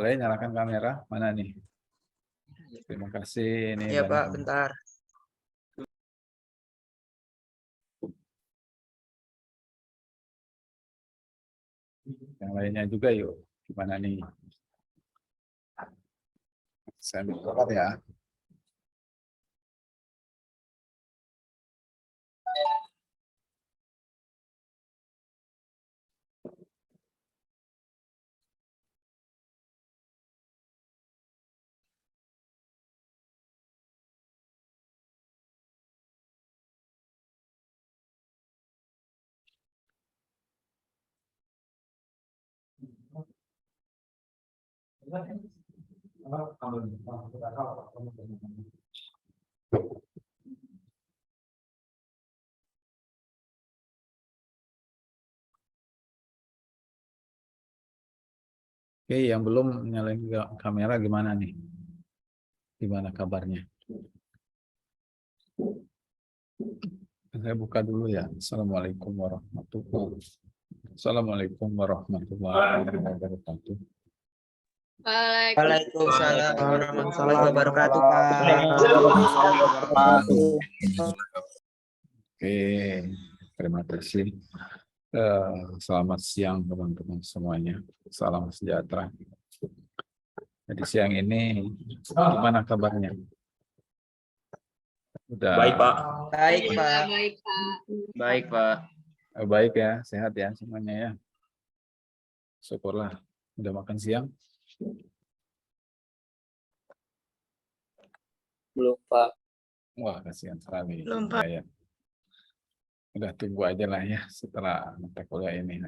Boleh nyalakan kamera? Mana nih? Terima kasih. Ini Iya dan Pak, bentar. yang lainnya juga yuk. Gimana nih? Saya minta ya. Oke, yang belum nyalain kamera gimana nih? Gimana kabarnya? Saya buka dulu ya. Assalamualaikum warahmatullahi wabarakatuh. Waalaikumsalam warahmatullahi wabarakatuh Pak. Oke, terima kasih. Selamat siang teman-teman semuanya. Salam sejahtera. Jadi siang ini gimana kabarnya? Udah Baik Pak. Baik, Pak. Baik Pak. baik ya, sehat ya semuanya ya. Syukurlah. Udah makan siang? Belum Pak. Wah, kasihan sekali. Belum, Pak. Ya. Udah tunggu aja lah ya setelah mata kuliah ini.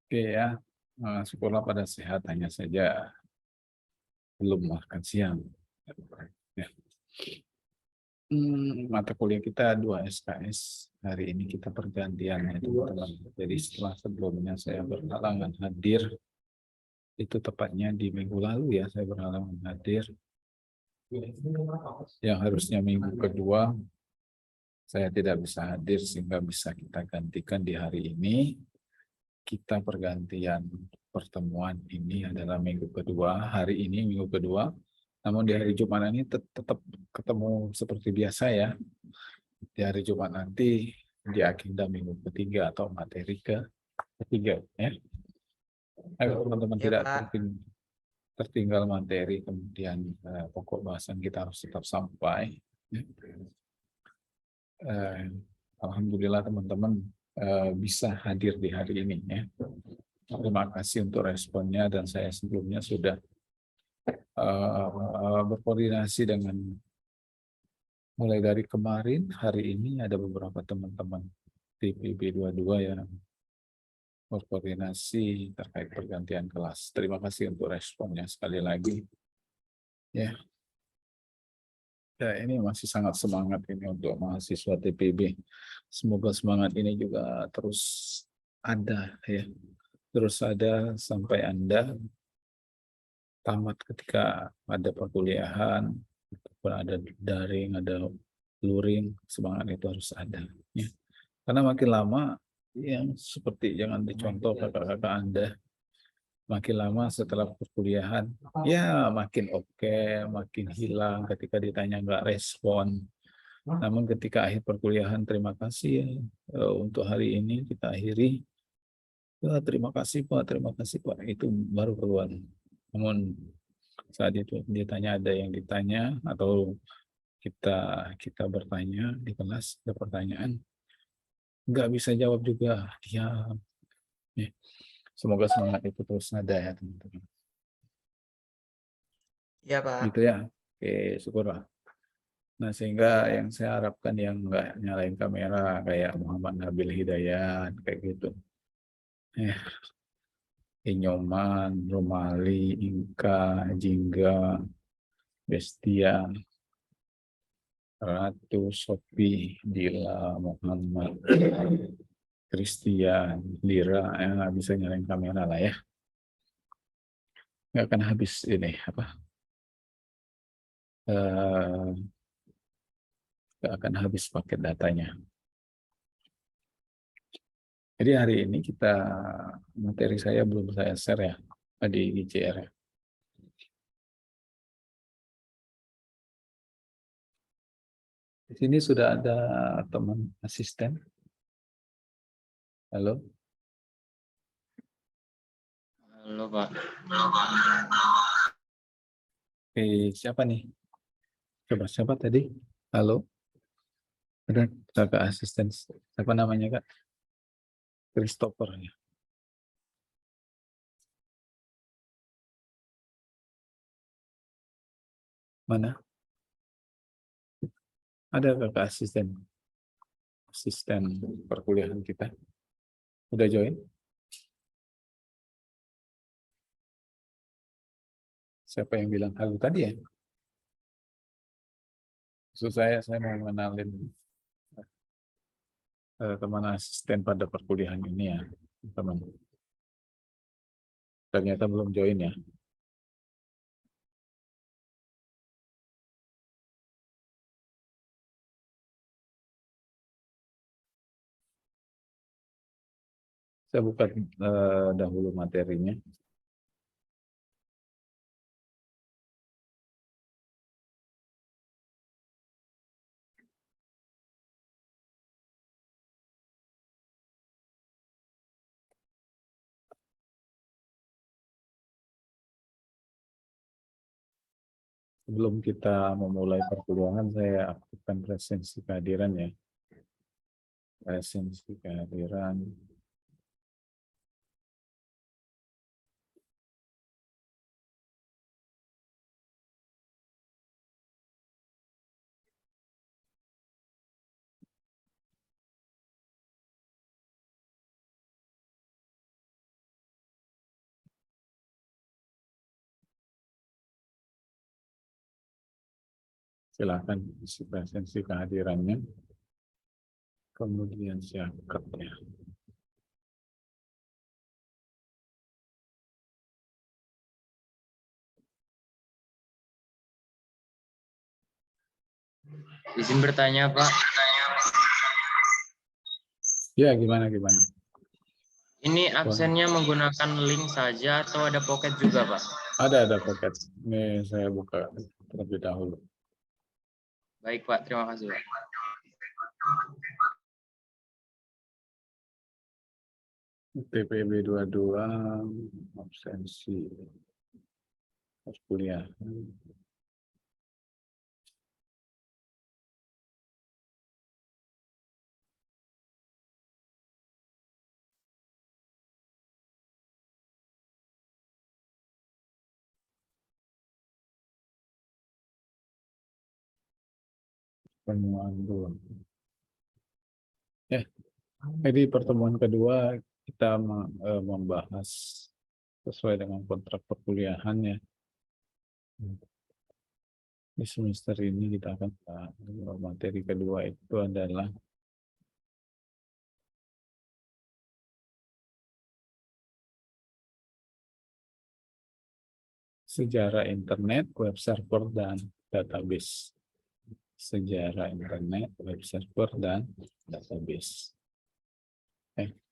Oke ya, syukurlah pada sehat, hanya saja belum makan siang. Ya. Mata kuliah kita 2 SKS. Hari ini kita pergantian ya teman-teman. Jadi setelah sebelumnya saya berhalangan hadir, itu tepatnya di minggu lalu ya saya berhalangan hadir. Yang harusnya minggu kedua saya tidak bisa hadir sehingga bisa kita gantikan di hari ini. Kita pergantian pertemuan ini adalah minggu kedua, hari ini minggu kedua. Namun di hari Jumat ini tetap ketemu seperti biasa ya. Di hari Jumat nanti di agenda minggu ketiga atau materi ketiga ya. Agar teman-teman Ya, tidak Pak. tertinggal materi, kemudian pokok bahasan kita harus tetap sampai. Alhamdulillah teman-teman bisa hadir di hari ini ya. Terima kasih untuk responnya, dan saya sebelumnya sudah berkoordinasi dengan mulai dari kemarin. Hari ini ada beberapa teman-teman di PB22 yang berkoordinasi terkait pergantian kelas. Terima kasih untuk responnya sekali lagi ya. Ya, ini masih sangat semangat ini untuk mahasiswa TPB. Semoga semangat ini juga terus ada ya. Terus ada sampai Anda tamat, ketika ada perkuliahan, ataupun ada daring, ada luring, semangat itu harus ada ya. Karena makin lama, yang seperti jangan dicontoh kakak-kakak Anda, makin lama setelah perkuliahan, ya makin oke, makin hilang ketika ditanya nggak respon. Namun ketika akhir perkuliahan, terima kasih ya, untuk hari ini kita akhiri. Ya, terima kasih Pak, itu baru keluar. Namun saat itu ditanya, ada yang ditanya atau kita bertanya di kelas, ada pertanyaan, nggak bisa jawab juga, diam. Ya. Semoga semangat itu terus ada ya teman-teman. Ya Pak. Gitu ya. Oke, syukurlah. Nah, sehingga yang saya harapkan yang nggak nyalain kamera kayak Muhammad Nabil Hidayat kayak gitu. Inyoman, Romali, Inka, Jingga, Bestia, Ratu, Sopi, Dila, Muhammad, Christian, Lira, yang nggak bisa nyalain kamera lah ya. Nggak akan habis ini apa? Nggak akan habis paket datanya. Jadi hari ini materi saya belum saya share ya. di ICR ya. Di sini sudah ada teman asisten. Halo. Halo, Pak. Oke, siapa nih? Coba siapa tadi? Halo. Ada kakak asisten. Siapa namanya, Kak? Christopher ya. Mana? Ada kakak asisten. Asisten perkuliahan kita. Udah join? Siapa yang bilang halo tadi ya? Maksud saya mau mengenalin teman asisten pada perkuliahan ini ya, teman. Ternyata belum join ya. Saya buka dahulu materinya. Sebelum kita memulai perkuliahan, saya aktifkan presensi kehadiran ya. Presensi kehadiran. Silakan isi presensi kehadirannya. Kemudian siapkan ya. Izin bertanya, Pak. Ya, gimana? Ini absennya menggunakan link saja atau ada pocket juga, Pak? Ada pocket. Ini saya buka terlebih dahulu. Baik, Pak. Terima kasih, Pak. TPB 22 absensi kuliah. Pemanduan. Jadi pertemuan kedua kita membahas sesuai dengan kontrak perkuliahannya. Di semester ini kita akan materi kedua itu adalah sejarah internet, web server, dan database. Sejarah internet, web server, dan database.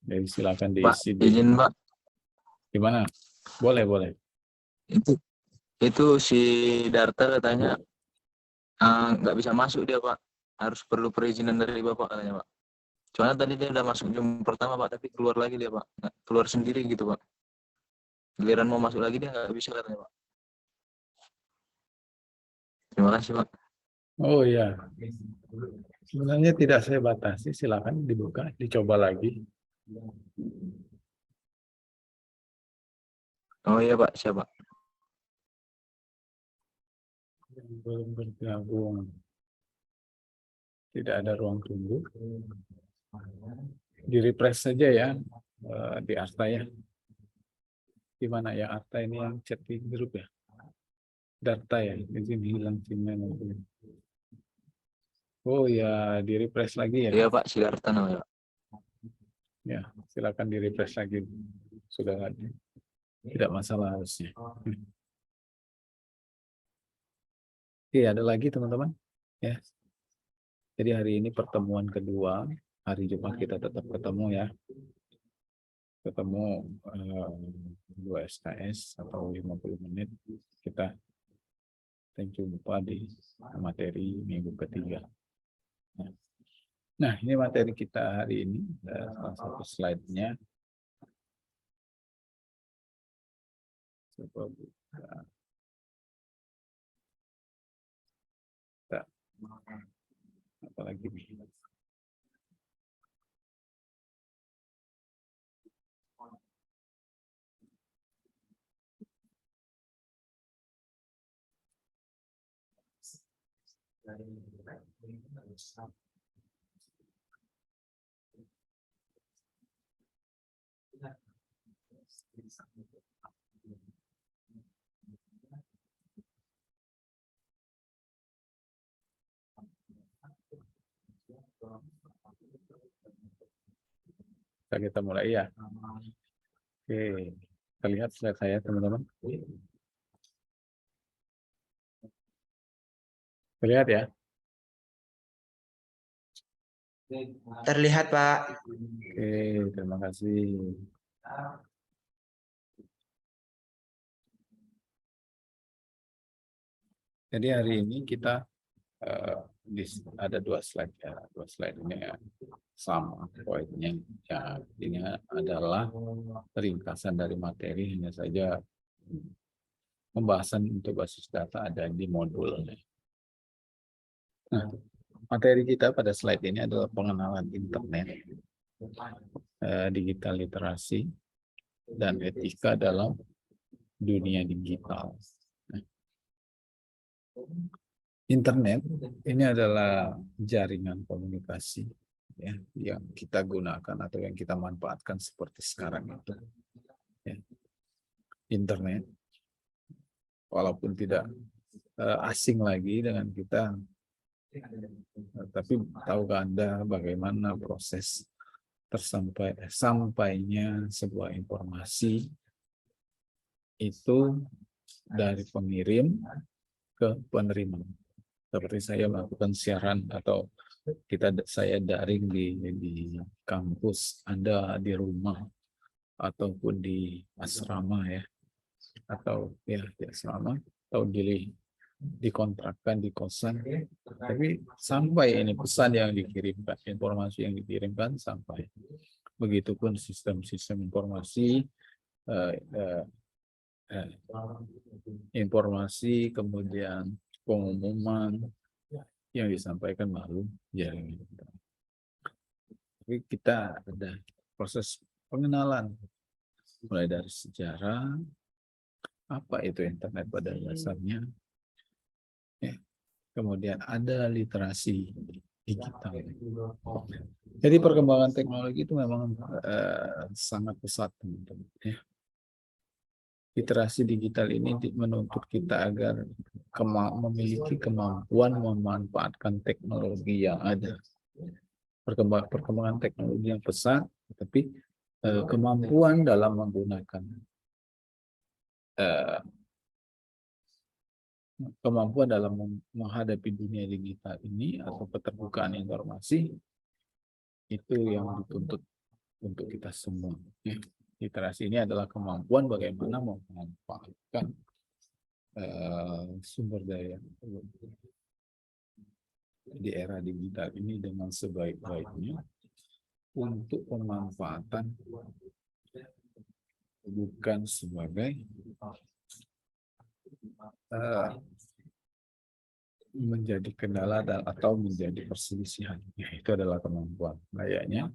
Jadi silakan Pak, diisi izin Pak. Gimana? Boleh. Itu si Darta katanya nggak bisa masuk dia Pak. Harus perlu perizinan dari Bapak katanya Pak. Soalnya tadi dia udah masuk jam pertama Pak, tapi keluar lagi dia Pak. Nggak, keluar sendiri gitu Pak. Giliran mau masuk lagi dia nggak bisa katanya Pak. Terima kasih Pak. Oh ya, sebenarnya tidak saya batasi, silakan dibuka, dicoba lagi. Oh iya Pak, siapa? Yang belum bergabung, tidak ada ruang tunggu. Di refresh saja ya, di Arta ya. Di mana ya Arta ini yang chat di grup ya? Darta ya, izin hilang sinyal. Oh ya, di refresh lagi ya. Iya Pak, si Darta namanya Pak. Ya, silakan di refresh lagi. Sudah ada. Tidak masalah harusnya. Oke, ada lagi teman-teman? Ya. Jadi hari ini pertemuan kedua, hari Jumat kita tetap ketemu ya. ketemu 2 SKS atau 50 menit, kita jumpa di materi minggu ketiga. Nah, ini materi kita hari ini, salah satu slide-nya. Coba buka. Apalagi nih. Kita mulai ya. Oke, terlihat slide saya teman-teman. Terlihat ya? Terlihat, Pak. Oke, terima kasih. Jadi hari ini kita ada 2 slide ya. 2 slide ini ya, sama poinnya. Ya, ini adalah ringkasan dari materi, hanya saja pembahasan untuk basis data ada di modul. Nah, materi kita pada slide ini adalah pengenalan internet, digital literasi, dan etika dalam dunia digital. Internet ini adalah jaringan komunikasi ya, yang kita gunakan atau yang kita manfaatkan seperti sekarang itu. Ya. Internet, walaupun tidak asing lagi dengan kita, tapi tahukah Anda bagaimana proses sampainya sebuah informasi itu dari pengirim ke penerima. Seperti saya melakukan siaran atau saya daring di kampus, Anda di rumah ataupun di asrama ya, atau ya di asrama atau dikontrakkan di kosan, tapi sampai ini pesan yang dikirimkan, informasi yang dikirimkan sampai. Begitupun sistem-sistem informasi, informasi kemudian pengumuman yang disampaikan melalui jaringan. Tapi kita ada proses pengenalan mulai dari sejarah, apa itu internet pada dasarnya, ya. Kemudian ada literasi digital. Jadi perkembangan teknologi itu memang sangat pesat, teman-teman. Ya. Literasi digital ini menuntut kita agar memiliki kemampuan memanfaatkan teknologi yang ada. Perkembangan teknologi yang pesat, tapi kemampuan dalam menggunakan kemampuan dalam menghadapi dunia digital ini atau keterbukaan informasi itu yang dituntut untuk kita semua. Ya. Literasi ini adalah kemampuan bagaimana memanfaatkan sumber daya di era digital ini dengan sebaik-baiknya untuk pemanfaatan, bukan sebagai menjadi kendala atau menjadi perselisihan. Ya, itu adalah kemampuan. Kayaknya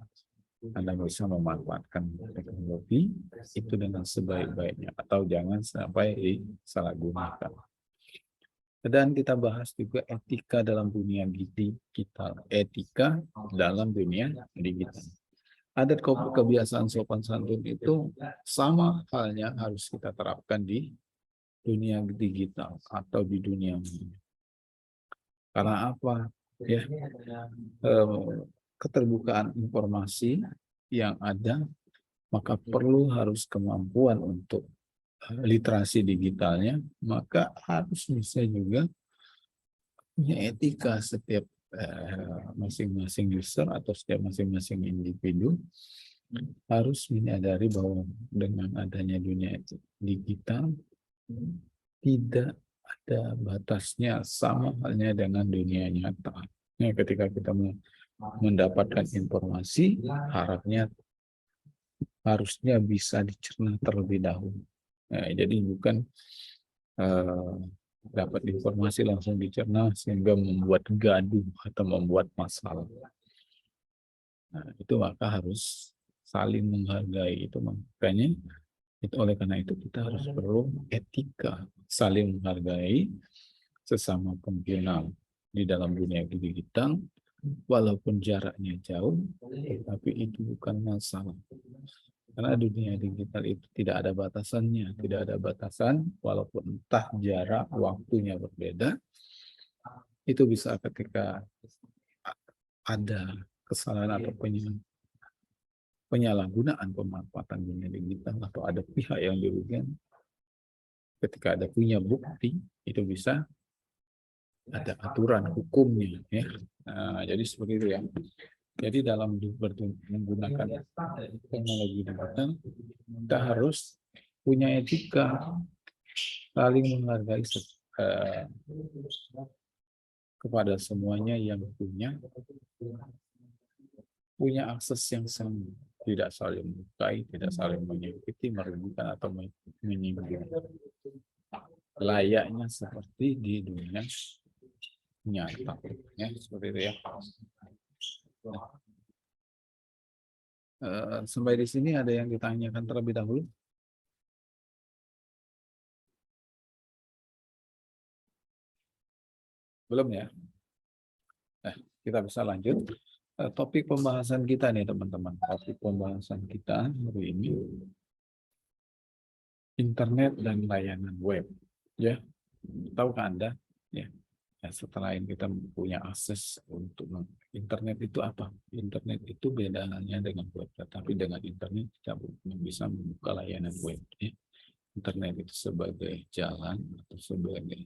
Anda bisa memanfaatkan teknologi itu dengan sebaik-baiknya atau jangan sampai disalahgunakan. Dan kita bahas juga etika dalam dunia digital. Etika dalam dunia digital. Adat kebiasaan sopan santun itu sama halnya harus kita terapkan di dunia digital atau di dunia ini. Karena apa? Ya, keterbukaan informasi yang ada, maka perlu harus kemampuan untuk literasi digitalnya, maka harus bisa juga punya etika setiap masing-masing user atau setiap masing-masing individu harus menyadari bahwa dengan adanya dunia digital tidak ada batasnya, sama halnya dengan dunia nyata. Ya, ketika kita mendapatkan informasi, harusnya bisa dicerna terlebih dahulu. Nah, jadi bukan dapat informasi langsung dicerna sehingga membuat gaduh atau membuat masalah. Nah, itu maka harus saling menghargai. Itu makanya oleh karena itu kita harus perlu etika, saling menghargai sesama pengguna di dalam dunia digital, walaupun jaraknya jauh, tapi itu bukan masalah. Karena dunia digital itu tidak ada batasannya, tidak ada batasan, walaupun entah jarak, waktunya berbeda, itu bisa ketika ada kesalahan atau penyalahgunaan pemanfaatan dunia digital atau ada pihak yang dirugikan, ketika ada punya bukti, itu bisa ada aturan hukumnya, ya. Nah, jadi seperti itu ya. Jadi dalam menggunakan teknologi digital, kita harus punya etika, saling menghargai kepada semuanya yang punya akses yang sama, tidak saling melukai, tidak saling menyakiti, merugikan atau menyinggung. Layaknya seperti di dunia nyata, ya seperti itu ya. Sampai di sini ada yang ditanyakan terlebih dahulu? Belum ya? Nah, kita bisa lanjut. Topik pembahasan kita nih teman-teman. Topik pembahasan kita hari ini internet dan layanan web. Ya, tahukah Anda? Ya. Setelah kita punya akses untuk internet itu apa? Internet itu beda halnya dengan web. Tetapi dengan internet kita bisa membuka layanan web. Ya. Internet itu sebagai jalan atau sebagai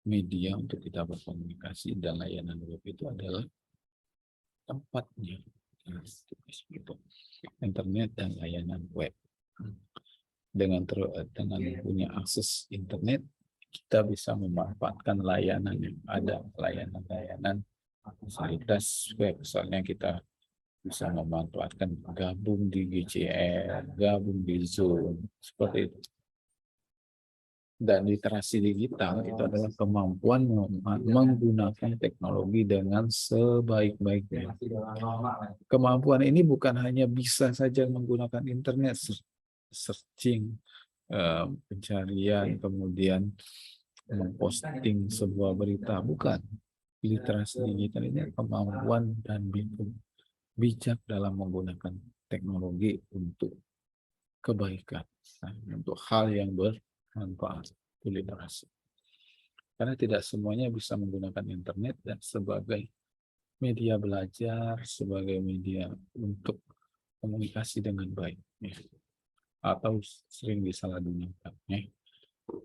media untuk kita berkomunikasi, dan layanan web itu adalah tempatnya. Internet dan layanan web. Dengan punya akses internet, kita bisa memanfaatkan layanan yang ada, layanan-layanan fasilitas web. Misalnya kita bisa memanfaatkan gabung di GCR, gabung di Zoom, seperti itu. Dan literasi digital itu adalah kemampuan menggunakan teknologi dengan sebaik-baiknya. Kemampuan ini bukan hanya bisa saja menggunakan internet, searching, pencarian, kemudian memposting sebuah berita, bukan. Literasi digital ini kemampuan dan bijak dalam menggunakan teknologi untuk kebaikan, untuk hal yang bermanfaat. Itu literasi. Karena tidak semuanya bisa menggunakan internet dan sebagai media belajar, sebagai media untuk komunikasi dengan baik, ya. Atau sering disalahgunakan, ya.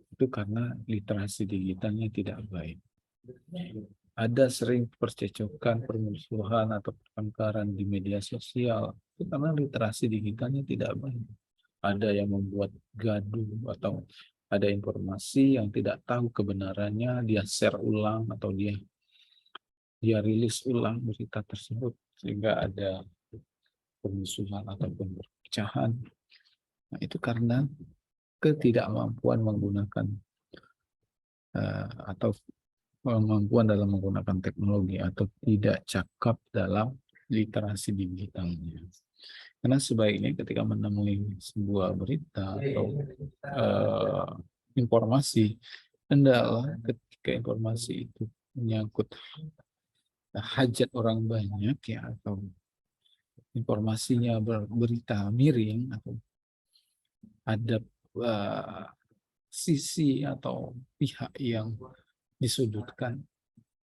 Itu karena literasi digitalnya tidak baik. Ada sering percecokan, permusuhan atau pertengkaran di media sosial, itu karena literasi digitalnya tidak baik. Ada yang membuat gaduh atau ada informasi yang tidak tahu kebenarannya, dia share ulang atau dia rilis ulang berita tersebut sehingga ada permusuhan ataupun perpecahan. Nah, itu karena ketidakmampuan menggunakan atau kemampuan dalam menggunakan teknologi atau tidak cakap dalam literasi digitalnya. Karena sebaiknya ketika menemui sebuah berita atau informasi, hendaklah ketika informasi itu menyangkut hajat orang banyak, ya, atau informasinya berita miring atau ada sisi atau pihak yang disudutkan,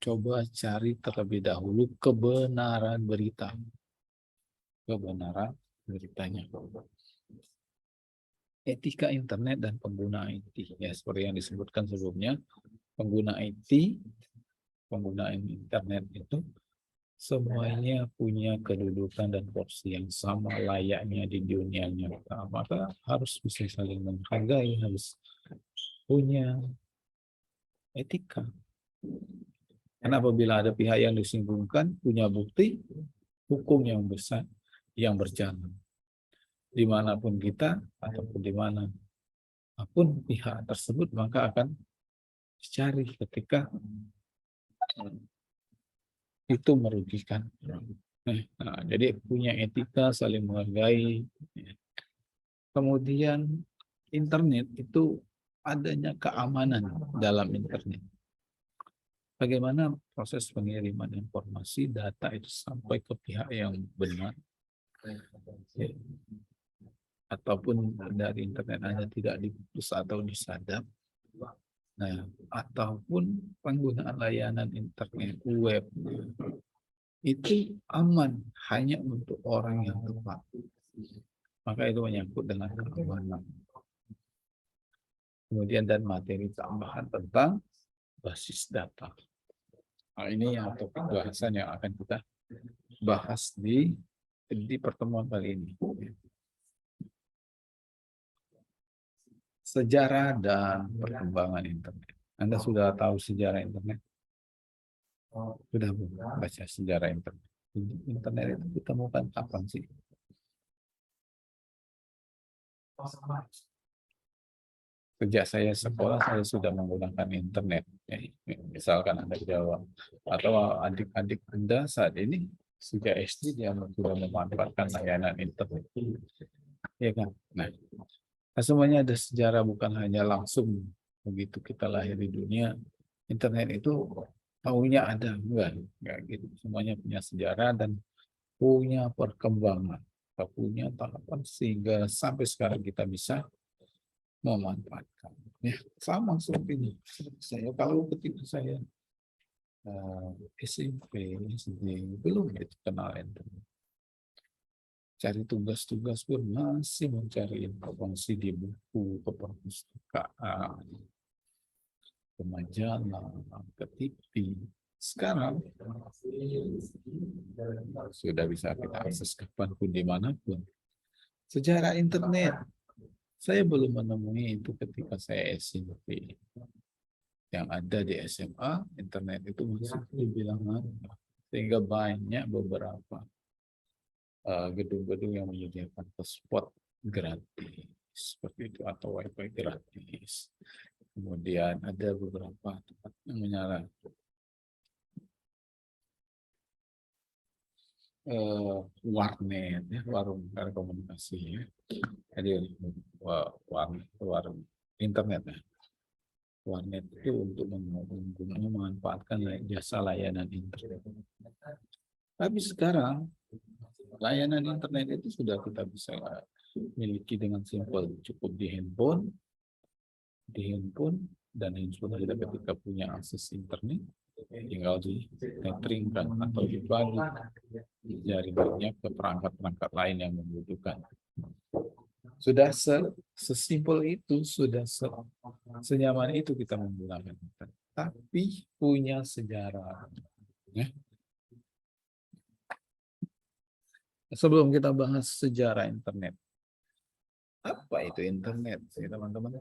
coba cari terlebih dahulu kebenaran beritanya. Etika internet dan pengguna IT, ya seperti yang disebutkan sebelumnya, pengguna IT, penggunaan internet itu semuanya punya kedudukan dan porsi yang sama layaknya di dunia nyata. Maka harus bisa saling menghargai, harus punya etika. Karena apabila ada pihak yang disinggung,kan punya bukti, hukum yang besar yang berjalan. Dimanapun kita, ataupun dimanapun pihak tersebut, maka akan dicari ketika itu merugikan. Nah, jadi punya etika, saling menghargai. Kemudian internet itu adanya keamanan dalam internet. Bagaimana proses pengiriman informasi data itu sampai ke pihak yang benar, ataupun dari internet Anda tidak diputus atau disadap. Nah, ataupun penggunaan layanan internet web itu aman hanya untuk orang yang tepat. Maka itu menyangkut dengan keamanan. Kemudian dan materi tambahan tentang basis data. Nah, ini yang topik bahasan yang akan kita bahas di pertemuan kali ini. Sejarah dan perkembangan internet. Anda sudah tahu sejarah internet? Sudah baca sejarah internet? Internet itu ditemukan kapan sih? Sejak saya sekolah, saya sudah menggunakan internet. Misalkan Anda jawab, atau adik-adik Anda saat ini sejak SD dia sudah memanfaatkan layanan internet. Ya kan? Nah, semuanya ada sejarah, bukan hanya langsung begitu kita lahir di dunia. Internet itu tahunya ada, enggak gitu. Semuanya punya sejarah dan punya perkembangan, punya tahapan sehingga sampai sekarang kita bisa memanfaatkan. Ya, sama seperti ini. Saya kalau ketika saya SMP, SD belum itu kenal internet. Cari tugas-tugas pun masih mencari informasi di buku, ke perpustakaan, ke majalah, ke TV. Sekarang sudah bisa kita akses kapanpun, dimanapun. Sejarah internet, saya belum menemui itu ketika saya SMP. Yang ada di SMA, internet itu masih dibilang ada. Sehingga banyak beberapa gedung-gedung yang menyediakan hotspot gratis seperti itu, atau wifi gratis. Kemudian ada beberapa tempat yang menyala warnet, ya, warung telekomunikasi, ya. Jadi warung internet, ya. Warnet itu untuk memanfaatkan jasa layanan internet. Tapi sekarang layanan internet itu sudah kita bisa miliki dengan simpel, cukup di handphone, dan handphone kita ketika punya akses internet tinggal di tetheringkan atau dibagi jaringannya ke perangkat-perangkat lain yang membutuhkan. Sudah sesimpel itu, sudah senyaman itu kita menggunakan internet. Tapi punya sejarah. Ya. Sebelum kita bahas sejarah internet, apa itu internet sih teman-teman?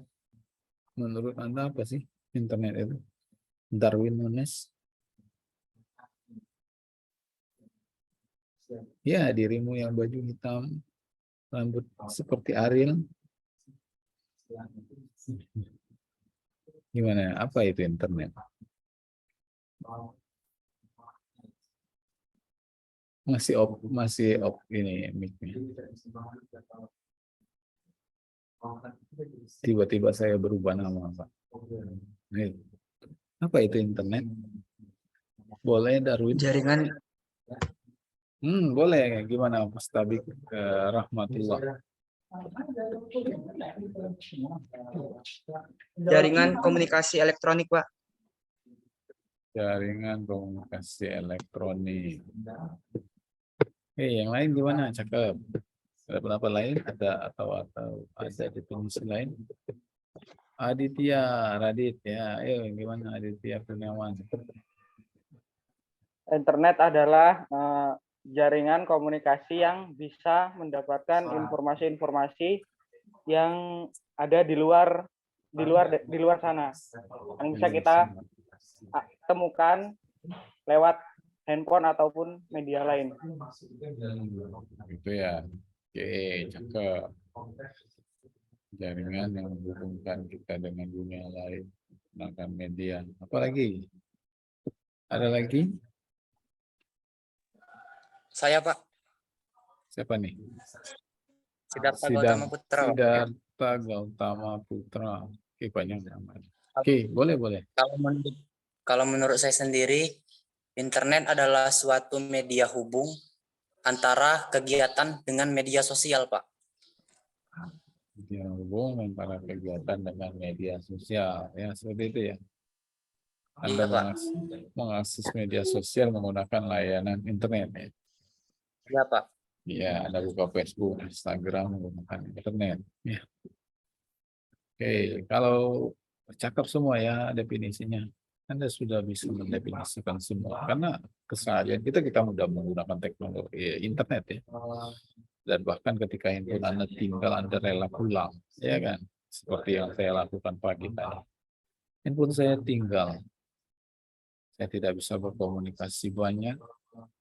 Menurut Anda apa sih internet itu? Darwin Nunes? Ya, dirimu yang baju hitam, rambut seperti Ariel. Gimana? Apa itu internet? Masih ini mic-nya. Tiba-tiba saya berubah nama, Pak. Apa itu internet? Boleh, Darwin? Jaringan Boleh. Gimana, Mas Tabik? Rahmatullah. jaringan komunikasi elektronik, Pak. Jaringan komunikasi elektronik. Yang lain gimana? Cakep. Ada pendapat lain? Atau ada definisi lain? Aditya, Radit, ya. Ayo, gimana Aditya Kurniawan? Internet adalah jaringan komunikasi yang bisa mendapatkan informasi-informasi yang ada di luar sana, yang bisa kita temukan lewat handphone ataupun media lain. Gitu ya. Oke, cakep. Jaringan yang menghubungkan kita dengan dunia lain menggunakan media. Apalagi? Ada lagi? Saya, Pak. Siapa nih? Siddhartha Gautama Putra, Pak. Siddhartha Gautama Putra. Oke, banyak namanya. Oke, boleh. Kalau menurut saya sendiri, internet adalah suatu media hubung antara kegiatan dengan media sosial, Pak. Media hubung antara kegiatan dengan media sosial. Ya, seperti itu ya. Anda Iya, Pak. mengakses media sosial menggunakan layanan internet ya. Iya, Pak. Iya, Anda buka Facebook, Instagram menggunakan internet. Ya. Oke, kalau cakep semua ya definisinya. Anda sudah bisa mendefinisikan semua karena keseharian kita mudah menggunakan teknologi internet ya. Dan bahkan ketika handphone Anda tinggal, Anda rela pulang, ya kan? Seperti yang saya lakukan pagi tadi. Handphone saya tinggal, saya tidak bisa berkomunikasi banyak,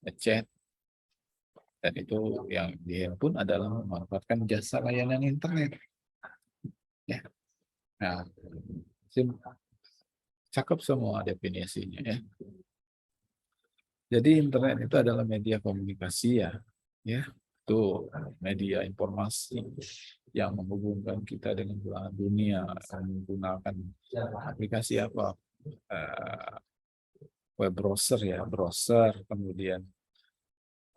ngechat, dan itu yang di handphone adalah memanfaatkan jasa layanan internet. Ya, nah, cakep semua definisinya ya. Jadi internet itu adalah media komunikasi ya, itu media informasi yang menghubungkan kita dengan belahan dunia menggunakan aplikasi apa, web browser ya, kemudian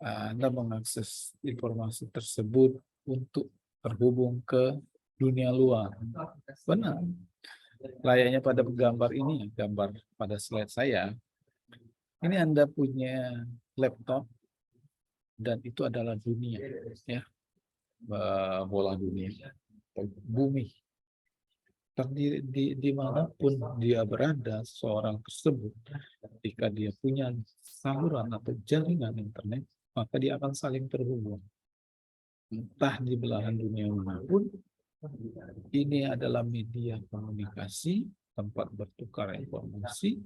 Anda mengakses informasi tersebut untuk terhubung ke dunia luar. Benar. Layaknya pada gambar ini, gambar pada slide saya. Ini Anda punya laptop dan itu adalah dunia, ya, bola dunia, bumi. Dimanapun dia berada, seorang tersebut, jika dia punya saluran atau jaringan internet, maka dia akan saling terhubung. Entah di belahan dunia manapun, ini adalah media komunikasi, tempat bertukar informasi,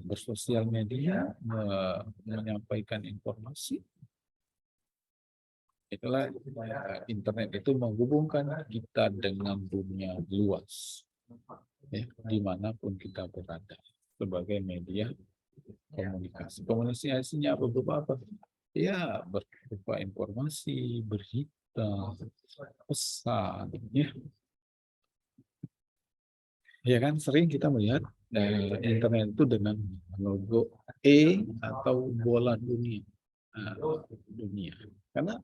bersosial media, menyampaikan informasi. Itulah internet itu menghubungkan kita dengan dunia luas, ya, dimanapun kita berada sebagai media komunikasi. Komunikasinya apa? Ya, berupa informasi, berita, pesan, ya. Ya kan sering kita melihat internet itu dengan logo E atau bola dunia. Karena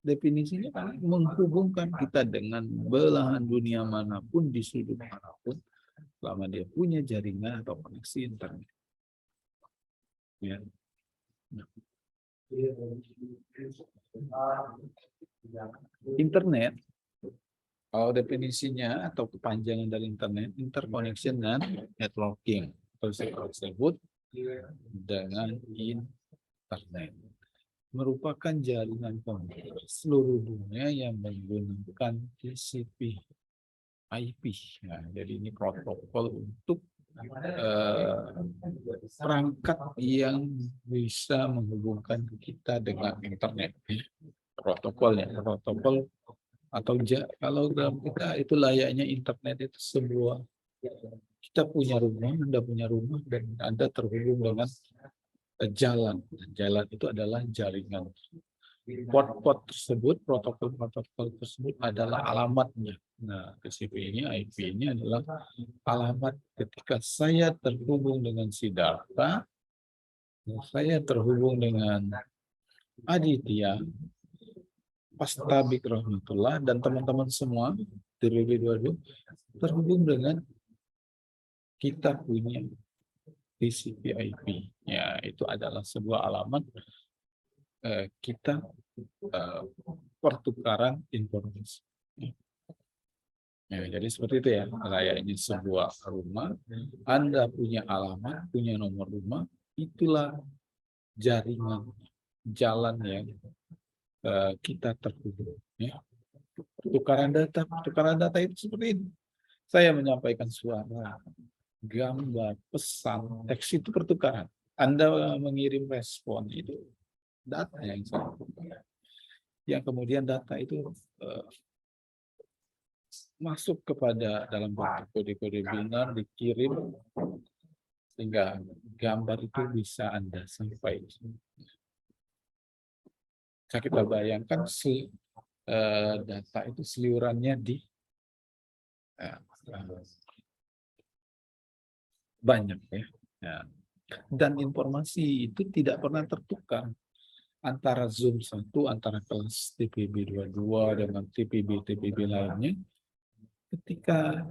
definisinya kan menghubungkan kita dengan belahan dunia manapun di sudut manapun selama dia punya jaringan atau koneksi internet. Ya. Nah. Internet, kalau definisinya atau kepanjangan dari internet, interconnection dan networking tersebut dengan internet merupakan jaringan komunikasi seluruh dunia yang menggunakan TCP IP. Nah, jadi ini protokol untuk perangkat yang bisa menghubungkan kita dengan internet. Protokol atau kalau dalam kita itu layaknya internet itu sebuah, kita punya rumah, Anda punya rumah dan Anda terhubung dengan jalan. Jalan itu adalah jaringan. Port tersebut, protokol tersebut adalah alamatnya. Nah, TCP ini, IP ini adalah alamat ketika saya terhubung dengan Siddhartha, saya terhubung dengan Aditya, Pastabik Rahmatullah, dan teman-teman semua di RB22 terhubung dengan kita punya TCP IP. Ya, itu adalah sebuah alamat kita pertukaran informasi. Ya, jadi seperti itu ya, layaknya sebuah rumah, Anda punya alamat, punya nomor rumah, itulah jaringan jalan yang kita terhubung. Ya. Pertukaran data itu seperti ini. Saya menyampaikan suara, gambar, pesan, teks itu pertukaran. Anda mengirim respon itu data yang saya pertukarkan. Yang kemudian data itu masuk kepada dalam bentuk kode-kode binar, dikirim sehingga gambar itu bisa Anda sampai. Saya kita bayangkan data itu seliurannya di banyak ya. Dan informasi itu tidak pernah tertukar antara Zoom 1, antara kelas TPB 22 dengan TPB lainnya. Ketika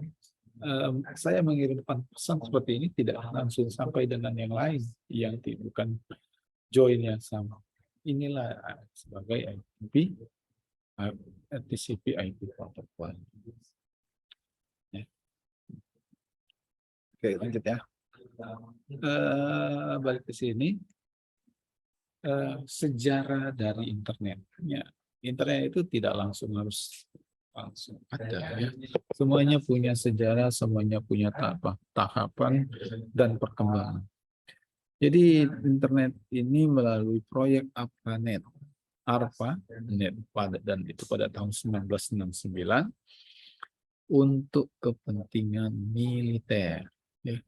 saya mengirimkan pesan seperti ini tidak langsung sampai dengan yang lain yang bukan join yang sama. Inilah sebagai TCP/IP protocol. Ya. Oke, lanjut ya. Balik ke sini. Sejarah dari internet. Ya, internet itu tidak langsung harus ada ya. Semuanya punya sejarah, semuanya punya tahapan dan perkembangan. Jadi internet ini melalui proyek ARPANET dan itu pada tahun 1969 untuk kepentingan militer. Ya,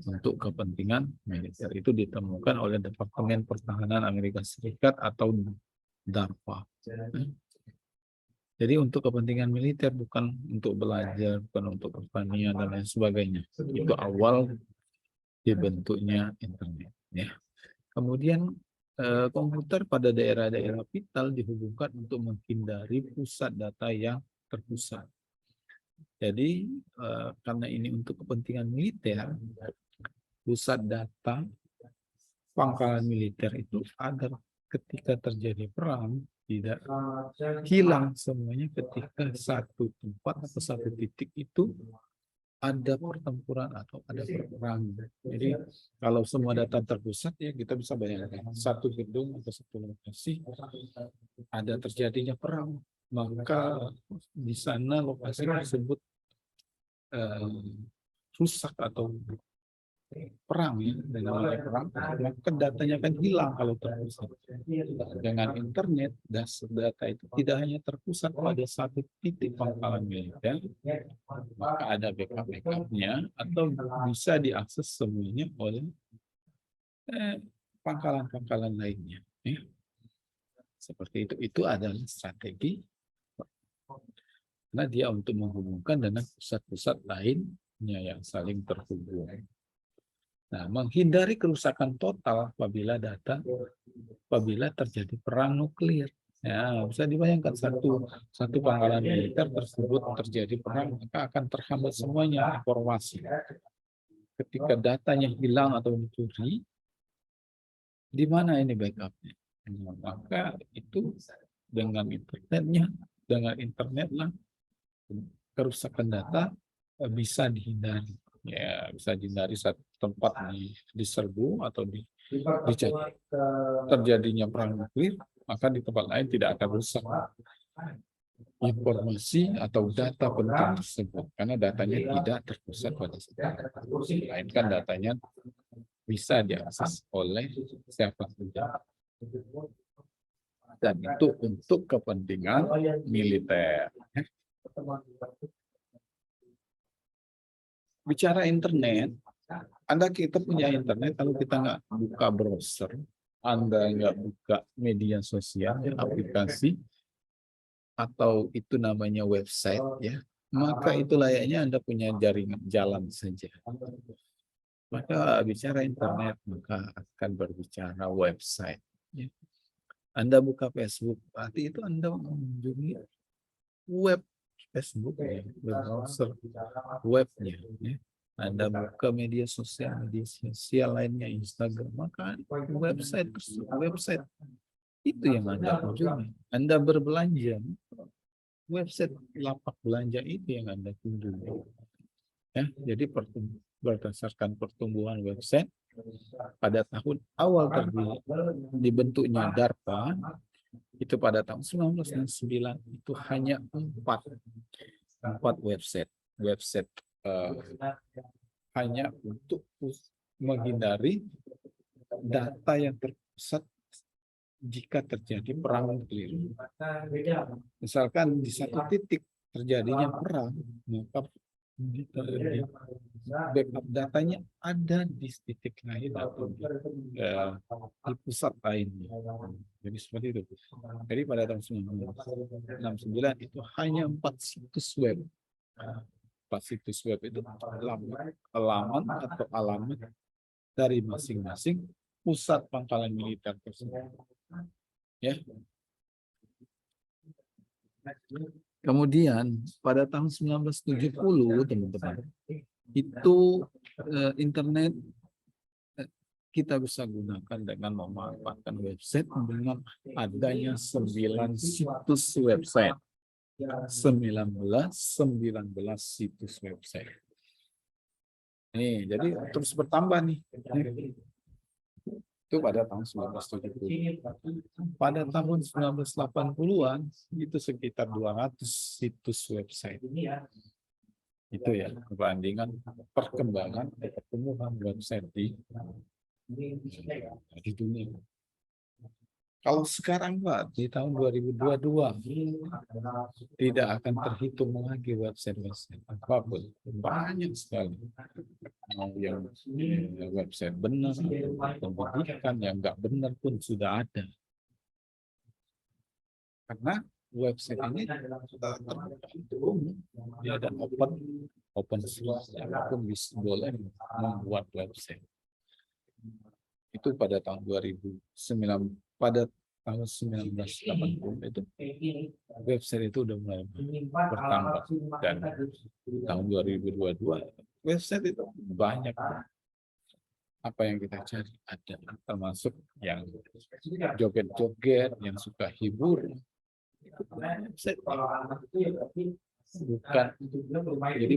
untuk kepentingan militer itu ditemukan oleh Departemen Pertahanan Amerika Serikat atau DARPA. Jadi untuk kepentingan militer, bukan untuk belajar, bukan untuk pertanian dan lain sebagainya. Itu awal dibentuknya internet. Ya. Kemudian komputer pada daerah-daerah vital dihubungkan untuk menghindari pusat data yang terpusat. Jadi karena ini untuk kepentingan militer, pusat data pangkalan militer itu agar ketika terjadi perang tidak hilang semuanya ketika satu tempat atau satu titik itu ada pertempuran atau ada perang. Jadi kalau semua data terpusat ya kita bisa bayangkan satu gedung atau satu lokasi ada terjadinya perang, maka di sana lokasi tersebut rusak atau perang ya, dengan perang maka datanya akan hilang kalau terpusat. Dengan internet data itu tidak hanya terpusat pada satu titik pangkalan militer, maka ada backup-nya atau bisa diakses semuanya oleh pangkalan-pangkalan lainnya. Ya. Seperti itu adalah strategi karena dia untuk menghubungkan dengan pusat-pusat lainnya yang saling terhubung. Nah, menghindari kerusakan total apabila terjadi perang nuklir. Ya, bisa dibayangkan satu pangkalan militer tersebut terjadi perang, maka akan terhambat semuanya informasi. Ketika datanya hilang atau dicuri, di mana ini backupnya? Maka itu dengan internetlah kerusakan data bisa dihindari. Ya, bisa dihindari saat tempat diserbu atau terjadinya perang nuklir, maka di tempat lain tidak akan rusak informasi atau data penting tersebut karena datanya tidak terpusat pada satu, melainkan datanya bisa diakses oleh siapa saja dan itu untuk kepentingan militer. Bicara internet, kita punya internet, kalau kita nggak buka browser, Anda nggak buka media sosial, aplikasi, atau itu namanya website, ya, maka itu layaknya Anda punya jaringan jalan saja. Maka bicara internet, maka akan berbicara website. Ya. Anda buka Facebook, berarti itu Anda mengunjungi web Facebook, ya, browser webnya. Ya. Anda buka media sosial lainnya, Instagram, maka website itu yang Anda kunjungi. Anda berbelanja, website lapak belanja itu yang Anda kunjungi. Ya, jadi berdasarkan pertumbuhan website, pada tahun awal dibentuknya DARPA itu pada tahun 1999 itu hanya empat website hanya untuk menghindari data yang terpusat jika terjadi perang nuklir. Misalkan di satu titik terjadinya perang, maka backup datanya ada di titik lain atau di pusat lainnya. Jadi seperti itu. Jadi pada tahun 1969 itu hanya 4 situs web. 4 situs web itu halaman atau alamat dari masing-masing pusat pangkalan militer tersebut. Ya. Kemudian pada tahun 1970 teman-teman itu internet kita bisa gunakan dengan memanfaatkan website dengan adanya 9 situs website. 19 situs website. Nih, jadi terus bertambah nih. Itu pada tahun 1970. Pada tahun 1980-an itu sekitar 200 situs website. Itu ya perbandingan perkembangan pertumbuhan website di dunia. Kalau sekarang Pak, di tahun 2022 tidak akan terhitung lagi website-website apapun. Banyak sekali. Mau yang website benar, pendidikan yang nggak benar pun sudah ada. Karena website ini dia ada open source, apapun bisa boleh membuat website. Itu pada tahun 2009, pada tahun 1980 itu website itu udah mulai bertambah, dan tahun 2022 website itu banyak. Apa yang kita cari ada, termasuk yang joget-joget, yang suka hibur.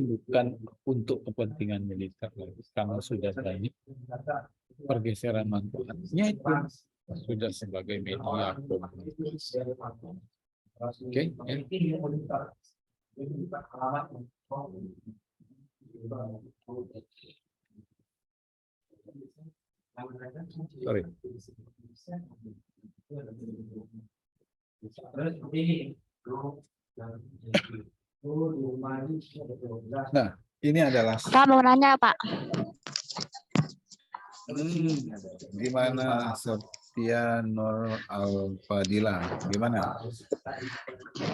Bukan untuk kepentingan militer, karena sudah banyak pergeseran manfaatnya itu sudah sebagai media komunikasi. Oke, sorry. Nah, ini adalah Pak mau nanya Pak. Gimana Sophia Nur Al-Fadila? Gimana?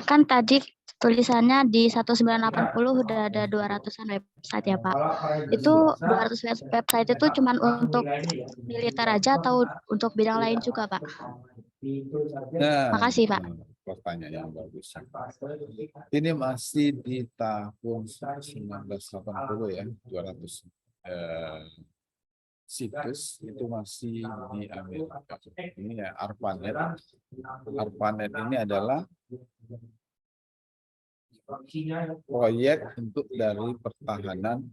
Kan tadi tulisannya di 1980 udah ada 200-an website ya Pak. Itu 200 website itu cuma untuk militer aja atau untuk bidang lain juga Pak? Nah, makasih Pak. Pertanyaan yang bagus. Ini masih di tahun 1980 ya, 200 situs itu masih di Amerika. Ini ya ARPANET. ARPANET ini adalah proyek untuk dari pertahanan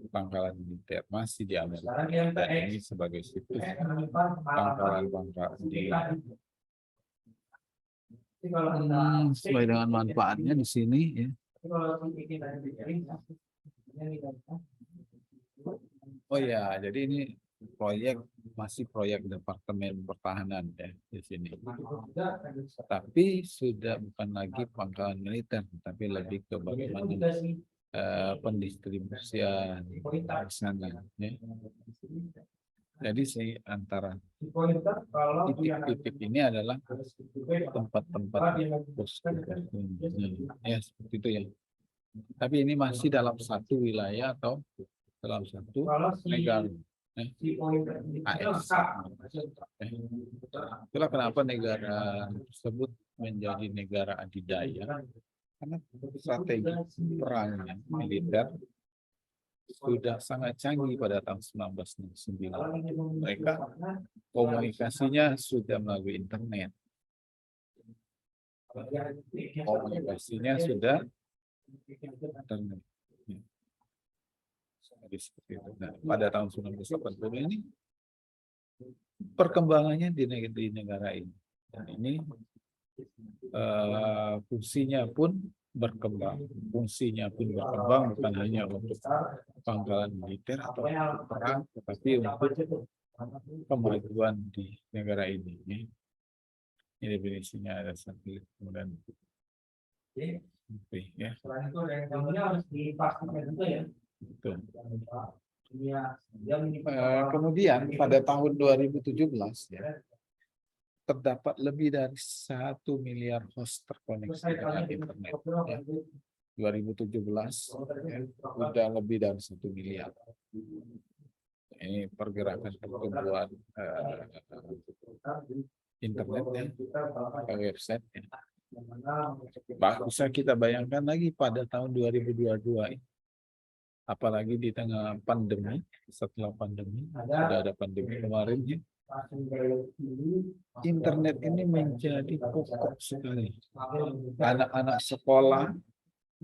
pangkalan militer, masih di Amerika. Dan ini sebagai situs pangkalan di sesuai dengan manfaatnya di sini ya. Oh ya, jadi ini masih proyek Departemen Pertahanan ya di sini. Tapi sudah bukan lagi pangkalan militer, tapi lebih ke bagaimana pendistribusian di sana ya. Jadi antara titik-titik ini adalah tempat-tempat ya seperti itu ya. Tapi ini masih dalam satu wilayah atau dalam satu negara. AS. Itulah kenapa negara tersebut menjadi negara adidaya, karena strategi perangnya militer sudah sangat canggih pada tahun 1969. Mereka komunikasinya sudah melalui internet. Komunikasinya sudah internet. Jadi seperti itu. Nah, pada tahun 1980 ini perkembangannya di negara ini. Dan ini fungsinya pun berkembang. Fungsinya pun berkembang bukan hanya untuk pangkalan militer atau untuk perang, tetapi untuk kemajuan di negara ini. Ini definisinya ada satu kemudian oke, ya. Betul. Kemudian pada tahun 2017 ya, terdapat lebih dari 1 miliar host terkoneksi dengan internet. Ya. 2017 ya, sudah lebih dari 1 miliar. Ini pergerakan pertumbuhan internet ya, website ya. Bisa kita bayangkan lagi pada tahun 2022 ini. Apalagi di tengah pandemi, setelah pandemi, sudah ada pandemi kemarin ya. Internet ini menjadi pokok sekali. Anak-anak sekolah,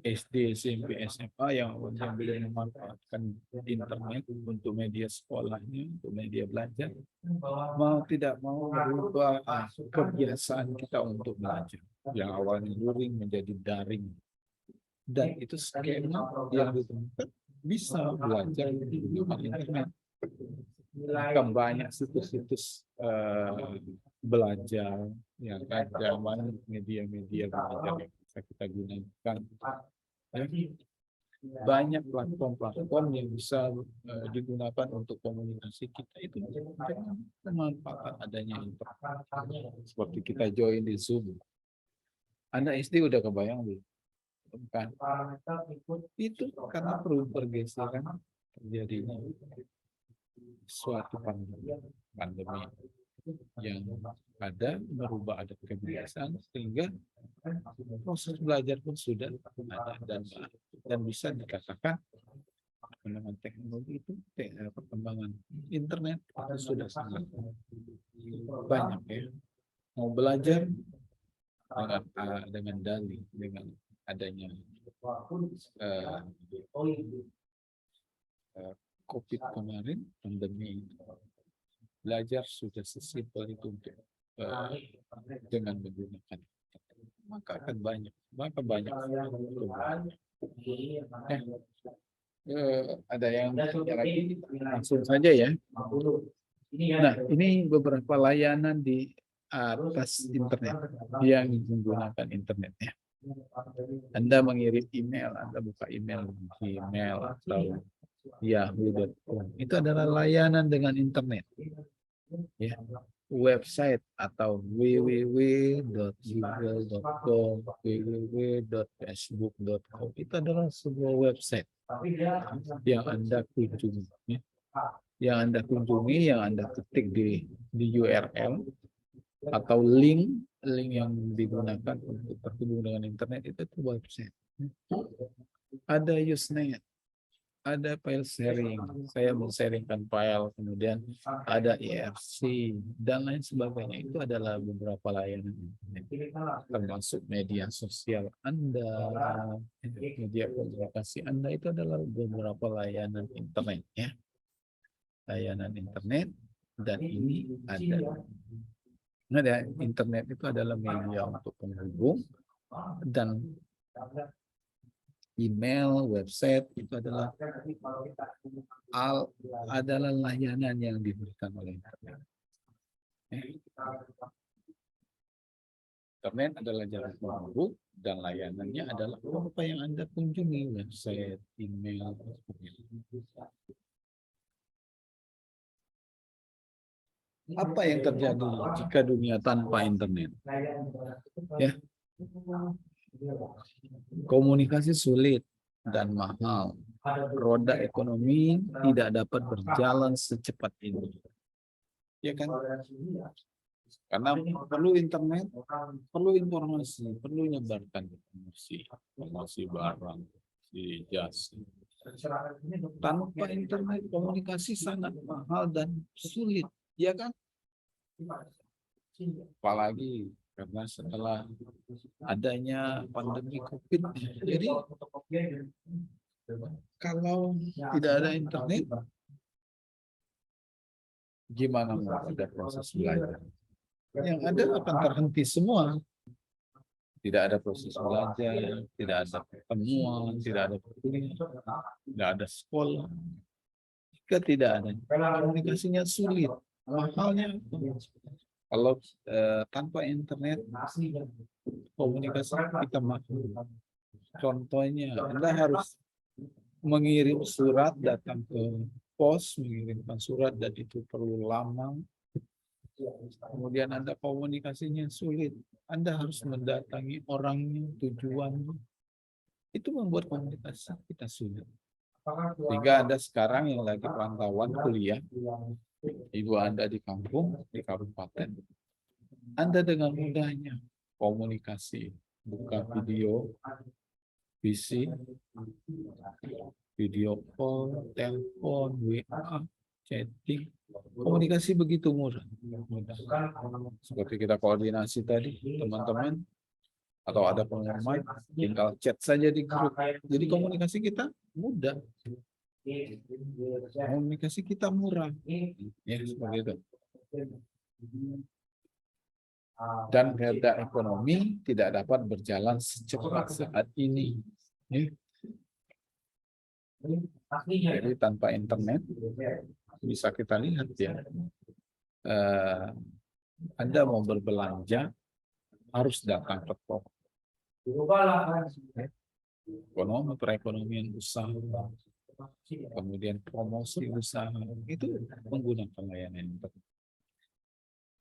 SD, SMP, SMA yang belum memanfaatkan internet untuk media sekolahnya, untuk media belajar, mau tidak mau merubah kebiasaan kita untuk belajar. Yang awalnya luring menjadi daring. Dan itu skema yang ditemukan bisa belajar menggunakan internet. Maka banyak situs-situs belajar yang ada, banyak media-media belajar yang bisa kita gunakan. Ya. Banyak platform-platform yang bisa digunakan untuk komunikasi kita itu dengan pemanfaatan adanya internet. Seperti kita join di Zoom. Anda SD udah kebayang belum? Bukan. Itu karena perlu pergeseran terjadinya suatu pandemi yang ada merubah adat kebiasaan sehingga proses belajar pun sudah ada dan bisa dikatakan perkembangan teknologi itu perkembangan internet itu sudah sangat banyak ya. Mau belajar dengan dalih, dengan adanya COVID kemarin, pandemi, belajar sudah sesimpel itu untuk dengan menggunakan maka akan banyak ada yang lagi langsung saja ya. Nah, ini beberapa layanan di atas internet yang menggunakan internetnya. Anda mengirim email, Anda buka email Gmail atau Yahoo.com. Itu adalah layanan dengan internet. Ya. Website atau www.google.com, www.facebook.com itu adalah sebuah website yang Anda kunjungi. Ya. Yang Anda kunjungi, yang Anda ketik di URL atau link yang digunakan untuk terhubung dengan internet itu website. Ada Usenet, ada file sharing, saya men-sharingkan file, kemudian ada IRC dan lain sebagainya. Itu adalah beberapa layanan internet, termasuk media sosial Anda, media komunikasi Anda, itu adalah beberapa layanan internet ya. Layanan internet, dan ini ada internet itu adalah media untuk penghubung, dan email, website itu adalah layanan yang diberikan oleh internet. Internet adalah jalan penghubung dan layanannya adalah apa yang Anda kunjungi, website, email, apa yang terjadi jika dunia tanpa internet? Ya. Komunikasi sulit dan mahal. Roda ekonomi tidak dapat berjalan secepat ini. Ya kan? Karena perlu internet, perlu informasi, perlu menyebarkan informasi barang, di jasa. Tanpa internet komunikasi sangat mahal dan sulit. Ya kan? Apalagi karena setelah adanya pandemi COVID, jadi kalau tidak ada internet, gimana mau ada proses belajar? Yang ada akan terhenti semua. Tidak ada proses belajar, tidak ada pertemuan, tidak ada perkuliahan, tidak ada sekolah. Jika tidak ada komunikasinya sulit. Mahalnya kalau tanpa internet komunikasi kita mahal. Contohnya, Anda harus mengirim surat datang ke pos, mengirimkan surat dan itu perlu lama. Kemudian Anda komunikasinya sulit. Anda harus mendatangi orangnya, tujuannya. Itu membuat komunikasi kita sulit. Sehingga Anda sekarang yang lagi perantauan kuliah, ibu Anda di kampung, di kabupaten, Anda dengan mudahnya komunikasi, buka video, PC, video call, telepon, WA, chatting, komunikasi begitu mudah. Seperti kita koordinasi tadi, teman-teman, atau ada pengumuman, tinggal chat saja di grup. Jadi komunikasi kita mudah. Komunikasi kita murah. Ya, seperti itu. Dan roda ekonomi tidak dapat berjalan secepat saat ini. Ya. Jadi tanpa internet bisa kita lihat ya, Anda mau berbelanja harus datang ke toko. Ekonomi, perekonomian usaha, kemudian promosi usaha itu menggunakan layanan internet.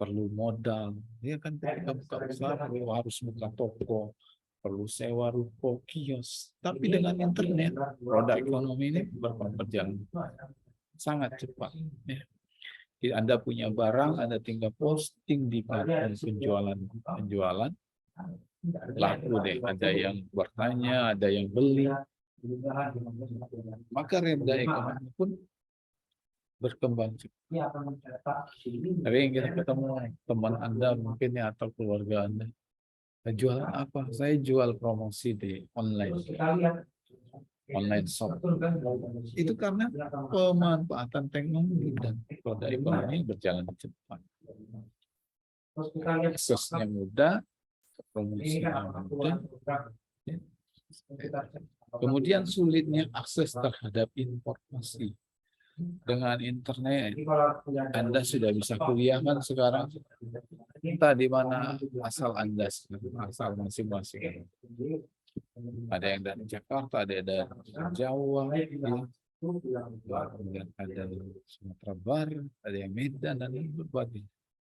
Perlu modal, ya kan, ketika buka usaha harus buka toko, perlu sewa ruko, kios. Tapi dengan internet, roda ekonomi ini berjalan sangat cepat. Ya. Anda punya barang, Anda tinggal posting di platform penjualan, laku deh. Ada yang bertanya, ada yang beli. Maka roda ekonomi pun berkembang cepat. Tapi yang kita ketemu teman Anda mungkin ya, atau keluarga Anda, jualan apa? Saya jual promosi di online shop. Itu karena pemanfaatan teknologi dan roda ekonomi berjalan cepat. Aksesnya mudah, promosinya mudah. Kemudian sulitnya akses terhadap informasi. Dengan internet, Anda sudah bisa kuliah kan sekarang. Entah di mana asal Anda, asal masing-masing. Ada yang dari Jakarta, ada yang dari Jawa, kemudian ada Sumatera Barat, ada yang Medan, dan berbagai.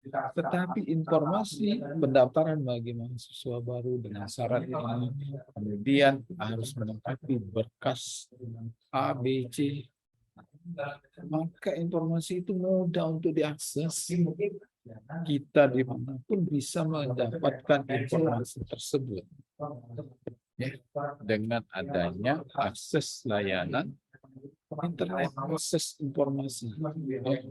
Tetapi informasi pendaftaran bagi mahasiswa baru dengan syarat ini, kemudian harus melengkapi berkas A, B, C. Maka informasi itu mudah untuk diakses. Kita dimanapun bisa mendapatkan informasi tersebut. Ya, dengan adanya akses layanan internet, akses informasi. Ya.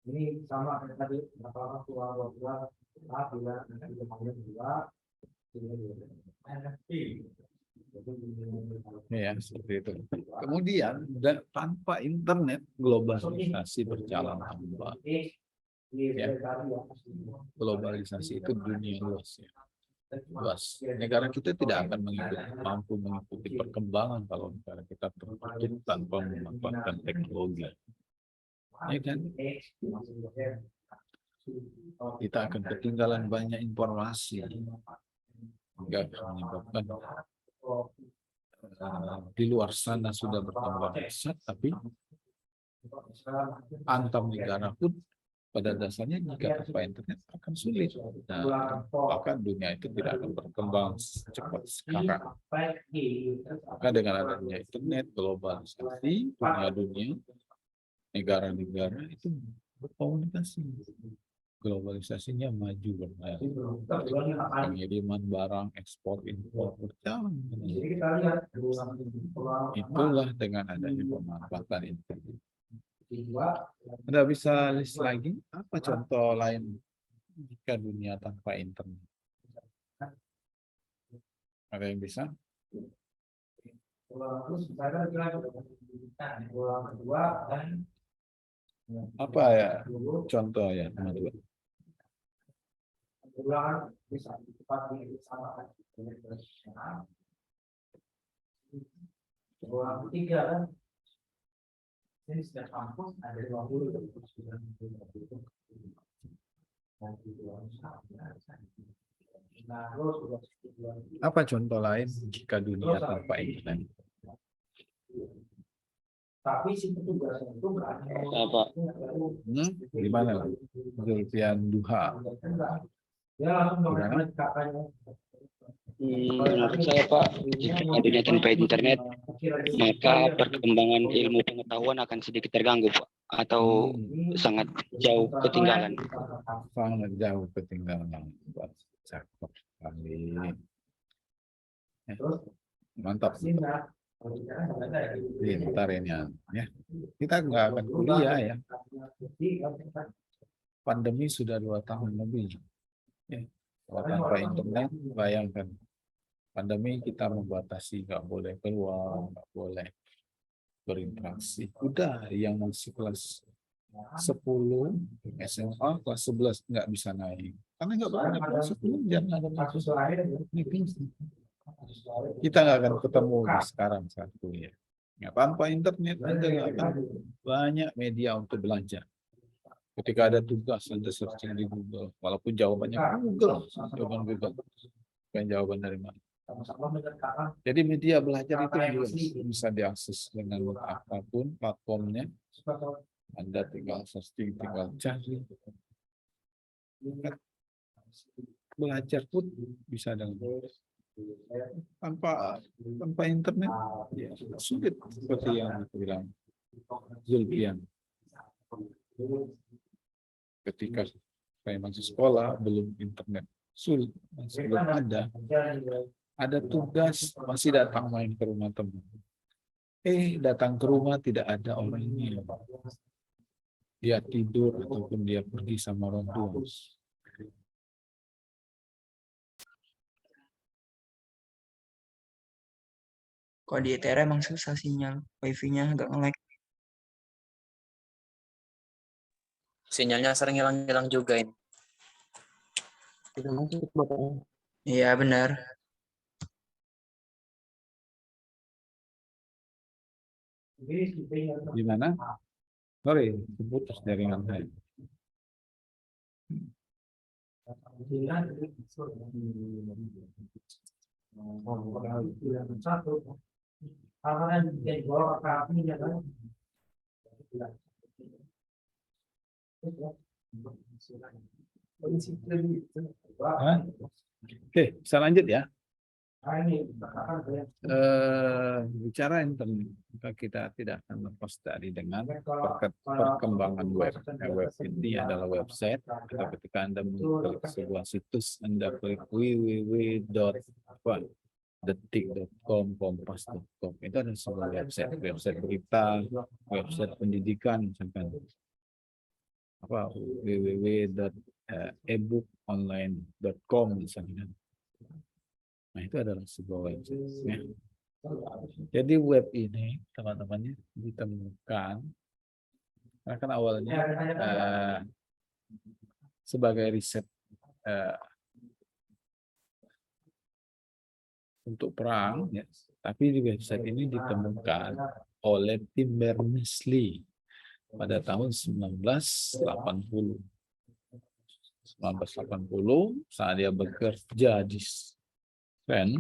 Ini sama tadi apa Ya, seperti itu. Kemudian tanpa internet globalisasi berjalan lambat. Ya. Globalisasi itu dunia luas ya. Luas. Negara kita tidak akan mampu mengikuti perkembangan kalau negara kita tertutup tanpa memanfaatkan teknologi. Ya kan? Kita akan ketinggalan banyak informasi hingga menyebabkan di luar sana sudah berkembang pesat, tapi antar negara pun pada dasarnya jika tanpa internet akan sulit. Nah, bahkan dunia itu tidak akan berkembang secepat sekarang. Maka dengan adanya internet, globalisasi, dunia, negara-negara itu berkomunikasi. Globalisasinya maju berjalan. Pengiriman barang, ekspor, impor berjalan. Itulah dengan adanya pemanfaatan internet. Anda bisa list lagi apa contoh lain jika dunia tanpa internet? Ada yang bisa? Apa ya contoh ya teman-teman? Ketiga kan ini sudah kampus ada 20. Apa contoh lain jika dunia tanpa internet? Tapi si petugasnya itu nggak ada. Apa? Gimana? Zulfian Duha. Dia langsung Gimana? kakaknya. Menurut saya Pak, jika adanya tanpa internet, maka perkembangan ilmu pengetahuan akan sedikit terganggu Pak, atau sangat jauh ketinggalan. Sangat jauh ketinggalan. Cakep sekali. Mantap. Pintar ini ya. Kita nggak akan kuliah ya. Pandemi sudah 2 tahun lebih. Ya. Kalau tanpa internet, bayangkan. Pandemi kita membatasi, nggak boleh keluar, nggak boleh berinteraksi. Udah yang masih kelas 10, SMA, kelas 11 nggak bisa naik. Karena nggak boleh kelas 10, jangan ada masuk. Kita nggak akan ketemu sekarang saat kuliah. Ya, tanpa internet, Anda nggak akan banyak media untuk belajar. Ketika ada tugas, Anda searching di Google. Walaupun jawabannya Google, jawaban Google. Bukan jawaban dari mana. Jadi media belajar itu bisa diakses dengan apapun platformnya. Anda tinggal searching, tinggal cari. Belajar pun bisa dengan tanpa internet ya, sulit seperti yang dibilang Zulfian. Ketika saya masih sekolah belum internet, sulit, masih belum ada tugas masih datang main ke rumah teman. Datang ke rumah tidak ada orangnya. Dia tidur ataupun dia pergi sama orang tua. Kalau di ETR emang susah sinyal, wifi-nya agak nge-lag. Sinyalnya sering hilang-hilang juga ini. Iya benar. Gimana? Sorry, putus jaringan saya. Oke, bisa lanjut ya. Bicara internet, maka kita tidak akan lepas dari dengan perkembangan web. Web ini adalah website. Atau ketika Anda mengklik sebuah situs, Anda klik www.detik.com, kompas.com. Itu adalah sebuah website berita, website pendidikan, misalkan www.ebookonline.com misalnya. Nah, itu adalah sebuah website. Ya. Jadi web ini, teman-temannya, ditemukan karena kan awalnya sebagai riset untuk perang, ya. Tapi di website ini ditemukan oleh tim Berners-Lee pada tahun 1980. Saat dia bekerja di CERN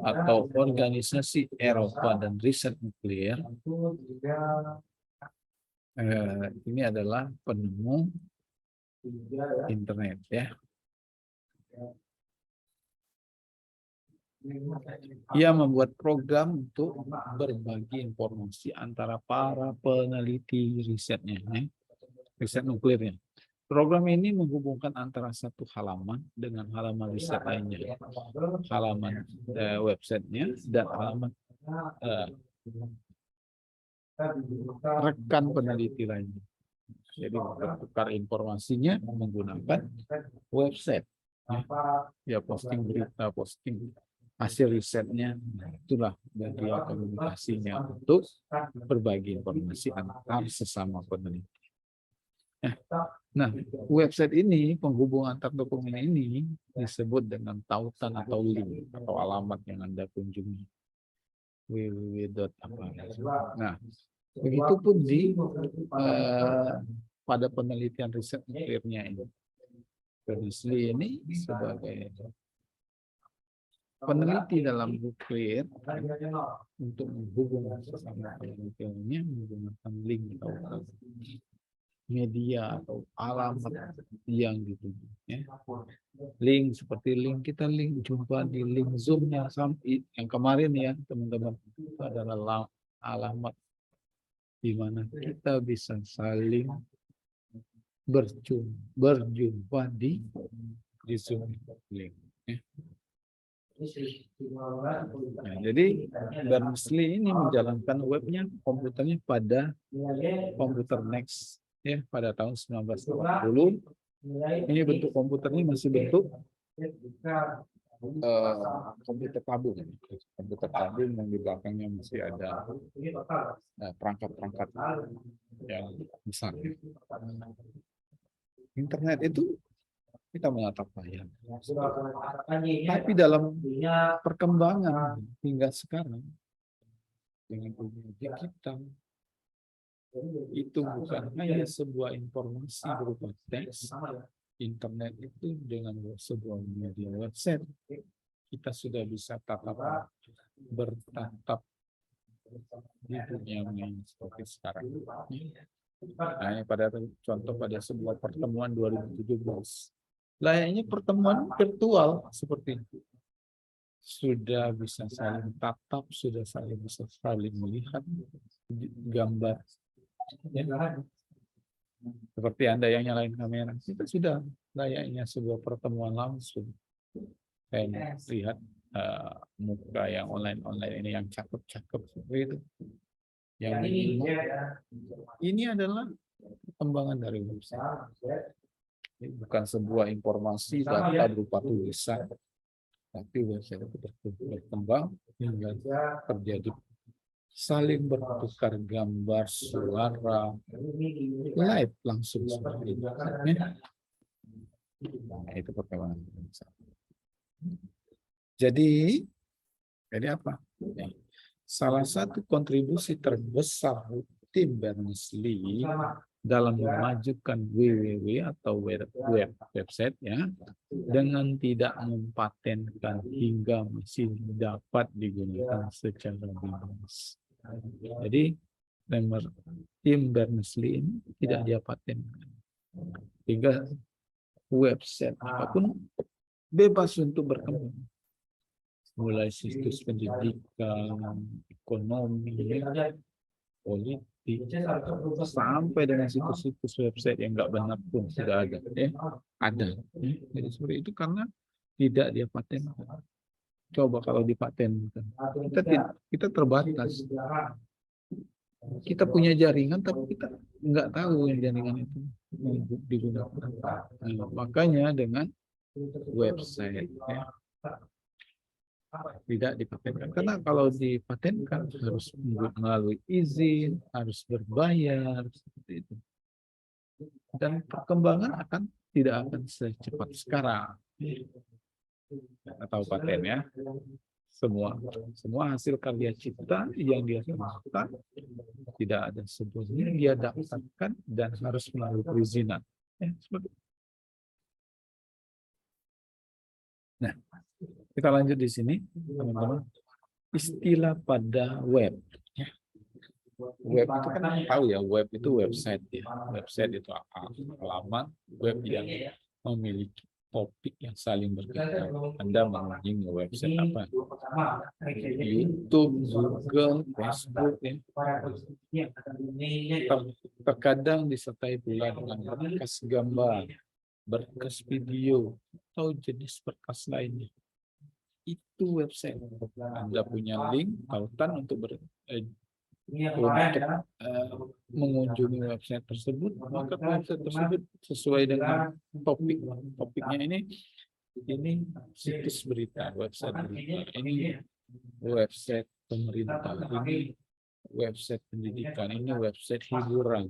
atau Organisasi Eropa dan Riset Nuklir, ini adalah penemu internet ya. Ia membuat program untuk berbagi informasi antara para peneliti risetnya, riset nuklirnya. Program ini menghubungkan antara satu halaman dengan halaman riset lainnya, halaman websitenya dan halaman rekan peneliti lainnya. Jadi bertukar informasinya menggunakan website. Ya, posting berita, posting hasil risetnya. Nah, itulah media komunikasinya untuk berbagi informasi antar sesama peneliti. Nah, website ini, penghubung antar dokumen ini disebut dengan tautan atau link atau alamat yang Anda kunjungi. www. Nah, begitupun di pada penelitian riset nuklirnya ini. Berners-Lee ini sebagai peneliti dalam nuklir untuk menghubungkan sesama penelitiannya menggunakan link atau media atau alamat yang dituju. Ya. Link seperti link kita jumpa di link Zoom yang kemarin ya teman-teman, itu adalah alamat di mana kita bisa saling berjumpa di Zoom link. Ya. Nah, jadi Berners-Lee ini menjalankan webnya, komputernya pada komputer NeXT ya pada tahun 1980. Ini bentuk komputernya masih bentuk komputer tabung. Komputer tabung yang di belakangnya masih ada perangkat-perangkat yang besar. Internet itu kita menatap layar. Tapi dalam perkembangan hingga sekarang dengan dunia digital itu bukan hanya sebuah informasi berupa teks. Internet itu dengan sebuah media website kita sudah bisa bertatap di dunia yang seperti sekarang. Nah, pada contoh pada sebuah pertemuan 2017, layaknya pertemuan virtual seperti itu. Sudah bisa saling tatap, sudah bisa saling melihat gambar. Ya. Seperti Anda yang nyalain kamera, kita sudah layaknya sebuah pertemuan langsung. Saya lihat muka yang online ini yang cakep-cakep seperti itu. Yang ini adalah perkembangan dari website. Bukan sebuah informasi data berupa tulisan, tapi website itu berkembang hingga terjadi saling bertukar gambar, suara, live langsung seperti itu. Nah, itu perkembangan. Jadi apa? Salah satu kontribusi terbesar tim Berners-Lee dalam memajukan www atau website ya dengan tidak mempatenkan hingga masih dapat digunakan secara bebas. Jadi tim Berners-Lee ini tidak dia patenkan hingga website apapun bebas untuk berkembang, mulai situs pendidikan, ekonomi, politik, sampai dengan situs-situs website yang nggak benar pun sudah ada. Ada. Jadi seperti itu karena tidak dia patenkan. Coba kalau dipatenkan, kita terbatas. Kita punya jaringan, tapi kita nggak tahu yang jaringan itu digunakan. Nah, makanya dengan website tidak dipatenkan. Karena kalau dipatenkan harus melalui izin, harus berbayar, seperti itu. Dan perkembangan tidak akan secepat sekarang. Atau paten ya. Semua hasil karya cipta yang dia temukan tidak ada sebelumnya dia dapatkan dan harus melalui perizinan. Seperti itu. Nah, kita lanjut di sini, teman-teman. Istilah pada web. Web itu kan tahu ya, web itu website ya. Website itu alamat web yang memiliki topik yang saling berkaitan. Anda mengunjungi website apa? YouTube, Google, Facebook, ya. Terkadang disertai pula dengan berkas gambar, berkas video, atau jenis berkas lainnya. Itu website. Anda punya link tautan untuk mengunjungi website tersebut, maka website tersebut sesuai dengan topiknya ini situs berita, website berita, ini website pemerintah, ini website pendidikan, ini website hiburan.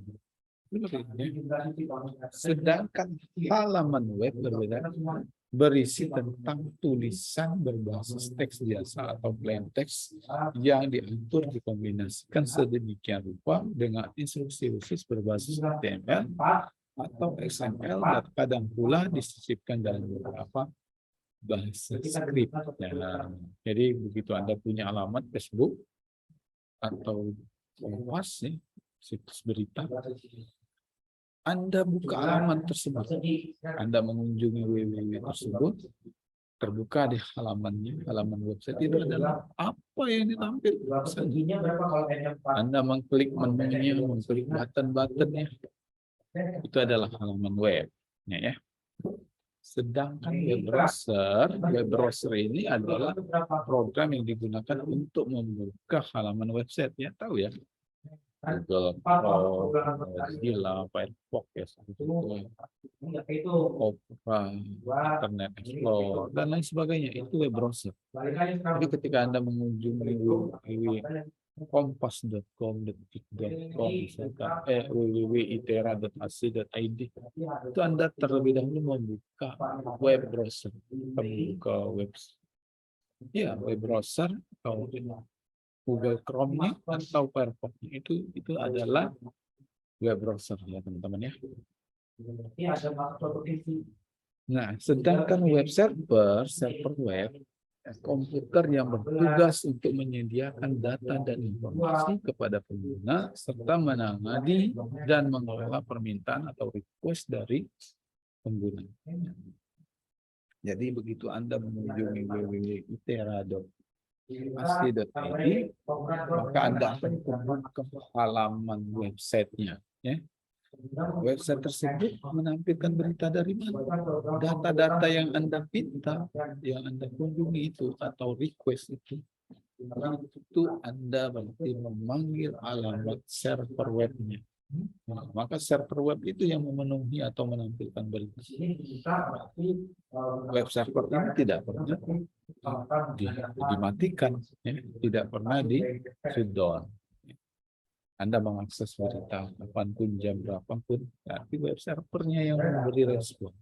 Sedangkan halaman web berbeda, berisi tentang tulisan berbasis teks biasa atau plain text yang diatur dikombinasikan sedemikian rupa dengan instruksi khusus berbasis HTML atau XML dan kadang pula disisipkan dalam beberapa bahasa skrip. Jadi begitu Anda punya alamat Facebook atau Kompas, situs berita, Anda buka halaman tersebut, Anda mengunjungi www tersebut, terbuka di halaman website itu adalah apa yang ditampilkan. Anda mengklik menunya, mengklik button-buttonnya, itu adalah halaman web. Ya. Sedangkan web browser ini adalah program yang digunakan untuk membuka halaman website. Ya, tahu ya. Google Chrome, Mozilla, Firefox, Opera, Internet Explorer, dan lain sebagainya. Itu web browser. Jadi ketika Anda mengunjungi kompas.com, detik.com, www.itera.ac.id, itu Anda terlebih dahulu membuka web browser, membuka web browser atau Google Chrome-nya atau Firefox-nya itu adalah web browser ya teman-teman ya. Nah, sedangkan web server web, komputer yang bertugas untuk menyediakan data dan informasi kepada pengguna serta menangani dan mengelola permintaan atau request dari pengguna. Jadi begitu Anda mengunjungi www.itera.ac.id, maka Anda akan membuka halaman websitenya. Ya. Website tersebut menampilkan berita dari mana? Data-data yang Anda minta, yang Anda kunjungi itu atau request itu Anda berarti memanggil alamat server webnya. Nah, maka server web itu yang memenuhi atau menampilkan berita. Web server ini tidak pernah dimatikan, ya. Tidak pernah di shutdown. Anda mengakses berita kapanpun, jam berapapun, tapi web servernya yang memberi respon.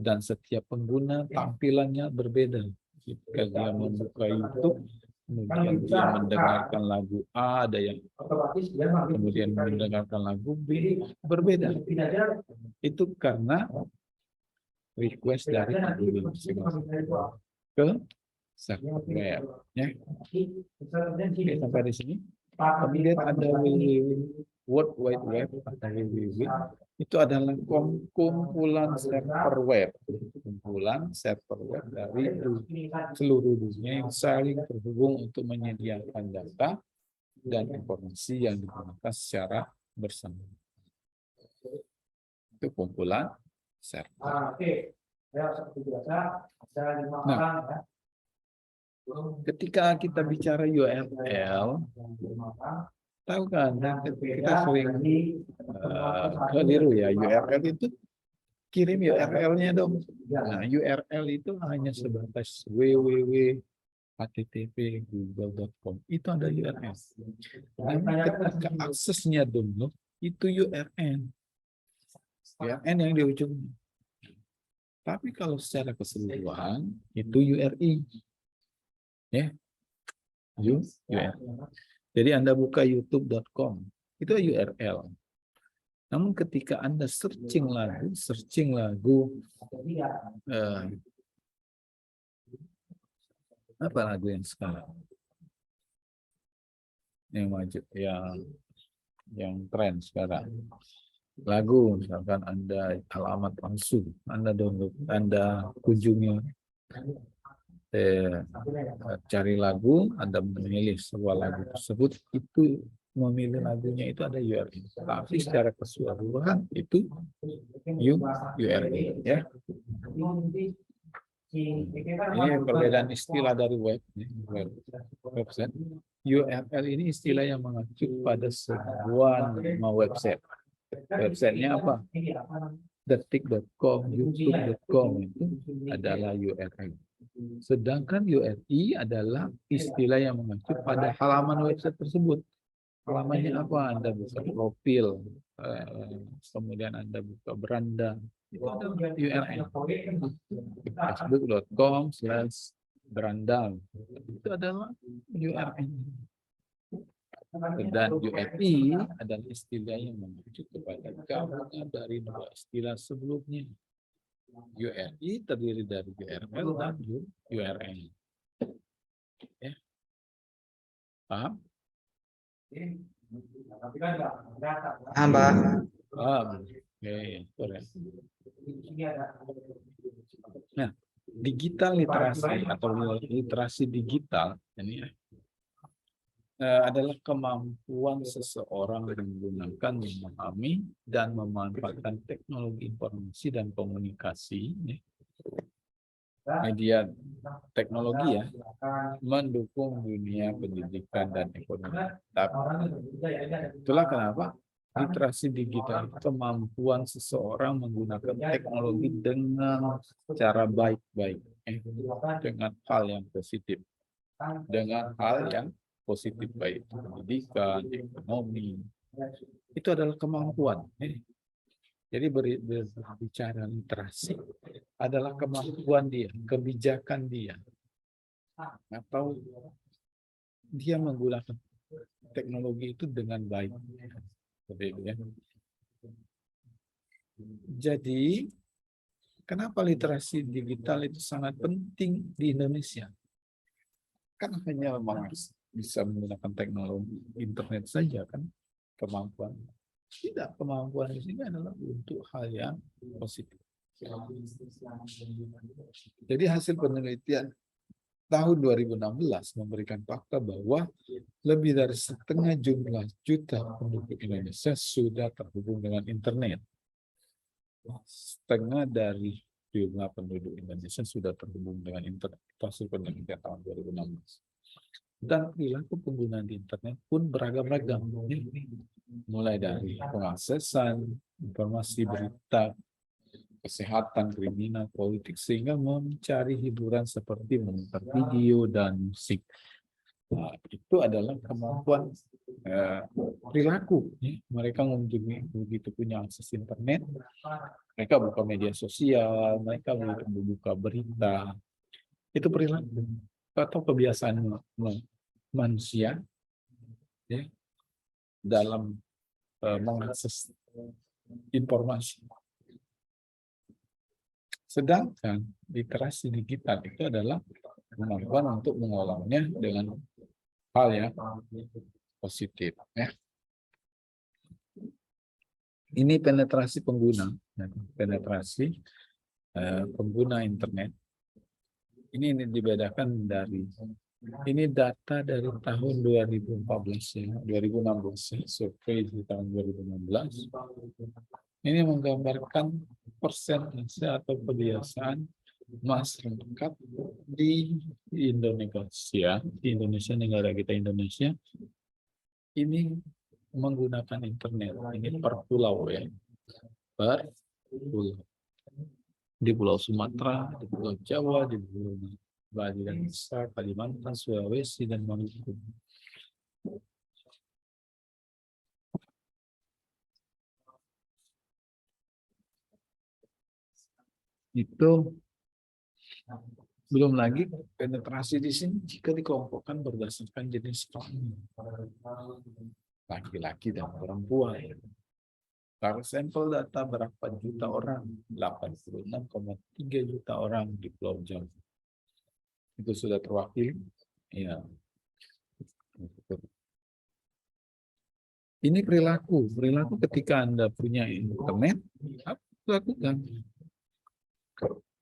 Dan setiap pengguna tampilannya berbeda. Jika dia membuka YouTube, kemudian dia mendengarkan lagu A, ada yang kemudian mendengarkan lagu B, berbeda. Itu karena request dari pengguna ke server web. Ya. Oke, sampai di sini. Kemudian ada World Wide Web atau WWW, itu adalah kumpulan server web, dari seluruh dunia yang saling terhubung untuk menyediakan data dan informasi yang digunakan secara bersama. Itu kumpulan server. Nah, ketika kita bicara URL, tahu kan, kita sering keliru ya, URL itu kirim URL-nya dong. Nah, URL itu hanya sebatas www.http://google.com. Itu ada URL. Namun ketika aksesnya download, itu URL yang di ujungnya. Tapi kalau secara keseluruhan, itu URI. Ya, URL. Jadi Anda buka youtube.com, itu URL. Namun ketika Anda searching lagu, apa lagu yang sekarang yang maju, yang tren sekarang, lagu misalkan Anda alamat palsu, Anda download, Anda kunjungi, cari lagu, Anda memilih sebuah lagu tersebut, itu memilih lagunya itu ada URL. Tapi secara keseluruhan itu URL, ya. Ini perbedaan istilah dari website. URL ini istilah yang mengacu pada sebuah nama website. Websitenya apa? detik.com, youtube.com itu adalah URL. Sedangkan URI adalah istilah yang mengacu pada halaman website tersebut. Halamannya apa? Anda buka profil, kemudian Anda buka beranda. Itu adalah URL. facebook.com/beranda. Itu adalah URL. Dan URI adalah istilah yang mengacu kepada gabungan dari dua istilah sebelumnya. URI terdiri dari URL dan URL. Ya. Paham? Mbak. Oke. Nah, digital literasi atau literasi digital ini adalah kemampuan seseorang menggunakan, memahami, dan memanfaatkan teknologi informasi dan komunikasi, media teknologi ya, mendukung dunia pendidikan dan ekonomi. Itulah kenapa literasi digital, kemampuan seseorang menggunakan teknologi dengan cara baik-baik, dengan hal yang positif, positif baik pendidikan, ekonomi, itu adalah kemampuan. Jadi berbicara literasi adalah kemampuan dia, kebijakan dia, atau dia menggunakan teknologi itu dengan baik. Jadi, kenapa literasi digital itu sangat penting di Indonesia? Kan hanya bisa menggunakan teknologi internet saja kan kemampuan. Tidak, kemampuan di sini adalah untuk hal yang positif. Jadi hasil penelitian tahun 2016 memberikan fakta bahwa lebih dari setengah jumlah juta penduduk Indonesia sudah terhubung dengan internet. Setengah dari jumlah penduduk Indonesia sudah terhubung dengan internet. Hasil penelitian tahun 2016. Dan perilaku penggunaan di internet pun beragam-ragam. Mulai dari pengaksesan, informasi berita, kesehatan, kriminal, politik, sehingga mencari hiburan seperti menonton video dan musik. Nah, itu adalah kemampuan perilaku. Mereka begitu punya akses internet, mereka buka media sosial, mereka buka berita. Itu perilaku atau kebiasaan manusia ya, dalam mengakses informasi. Sedangkan literasi digital itu adalah kemampuan untuk mengolahnya dengan hal yang positif. Ya. Ini penetrasi pengguna, penetrasi pengguna internet. Ini dibedakan dari, ini data dari tahun 2014 ya, 2016 ya, survei di tahun 2016. Ini menggambarkan persentase atau kebiasaan masyarakat di Indonesia, negara kita Indonesia, ini menggunakan internet. Ini per pulau ya, per pulau. Di Pulau Sumatera, di Pulau Jawa, di Pulau Bali dan Nusa, Kalimantan, Sulawesi, dan Maluku. Itu belum lagi penetrasi di sini jika dikelompokkan berdasarkan jenis kelamin, laki-laki dan perempuan. Kalau sampel data berapa juta orang? 86,3 juta orang di Pulau Jawa. Itu sudah terwakili. Ya. Ini perilaku ketika Anda punya internet, apa lakukan?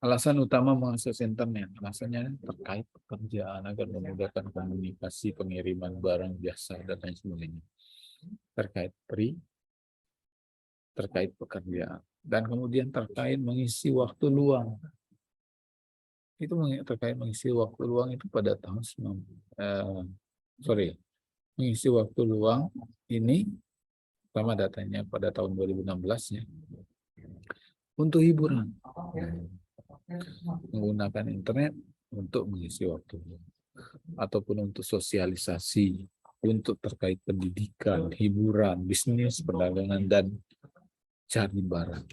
Alasan utama mengakses internet, alasannya terkait pekerjaan agar memudahkan komunikasi, pengiriman barang, jasa, dan lain sebagainya. Terkait pekerjaan, dan kemudian terkait mengisi waktu luang. Itu terkait mengisi waktu luang itu pada tahun mengisi waktu luang ini, pertama datanya pada tahun 2016 ya, untuk hiburan, menggunakan internet untuk mengisi waktu luang, ataupun untuk sosialisasi, untuk terkait pendidikan, hiburan, bisnis, perdagangan, dan cari barang,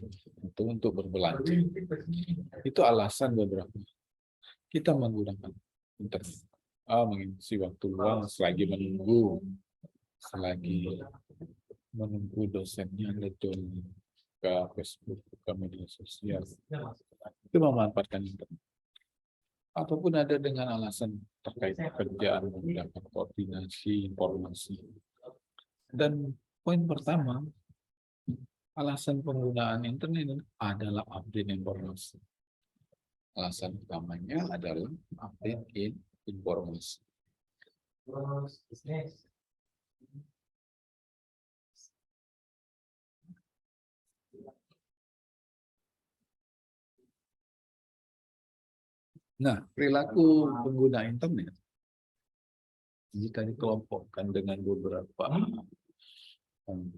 untuk berbelanja. Itu alasan beberapa kita menggunakan internet. Mengisi waktu luang selagi menunggu, dosennya lecture ke Facebook, ke media sosial, itu memanfaatkan internet. Ataupun ada dengan alasan terkait pekerjaan, menggunakan koordinasi informasi. Dan poin pertama, alasan penggunaan internet adalah update informasi. Alasan utamanya adalah update informasi. Nah, perilaku pengguna internet jika dikelompokkan dengan beberapa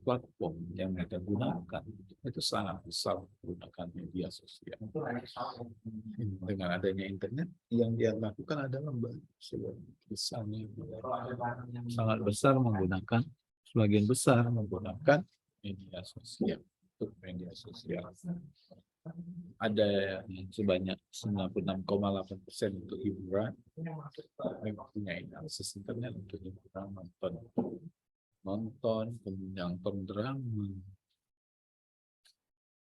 platform yang mereka gunakan, itu sangat besar menggunakan media sosial. Dengan adanya internet, yang dia lakukan adalah sangat besar menggunakan, sebagian besar menggunakan media sosial. Untuk media sosial ada yang sebanyak 96,8% untuk hiburan, mempunyai akses internet untuk hiburan, nonton, kemudian drama,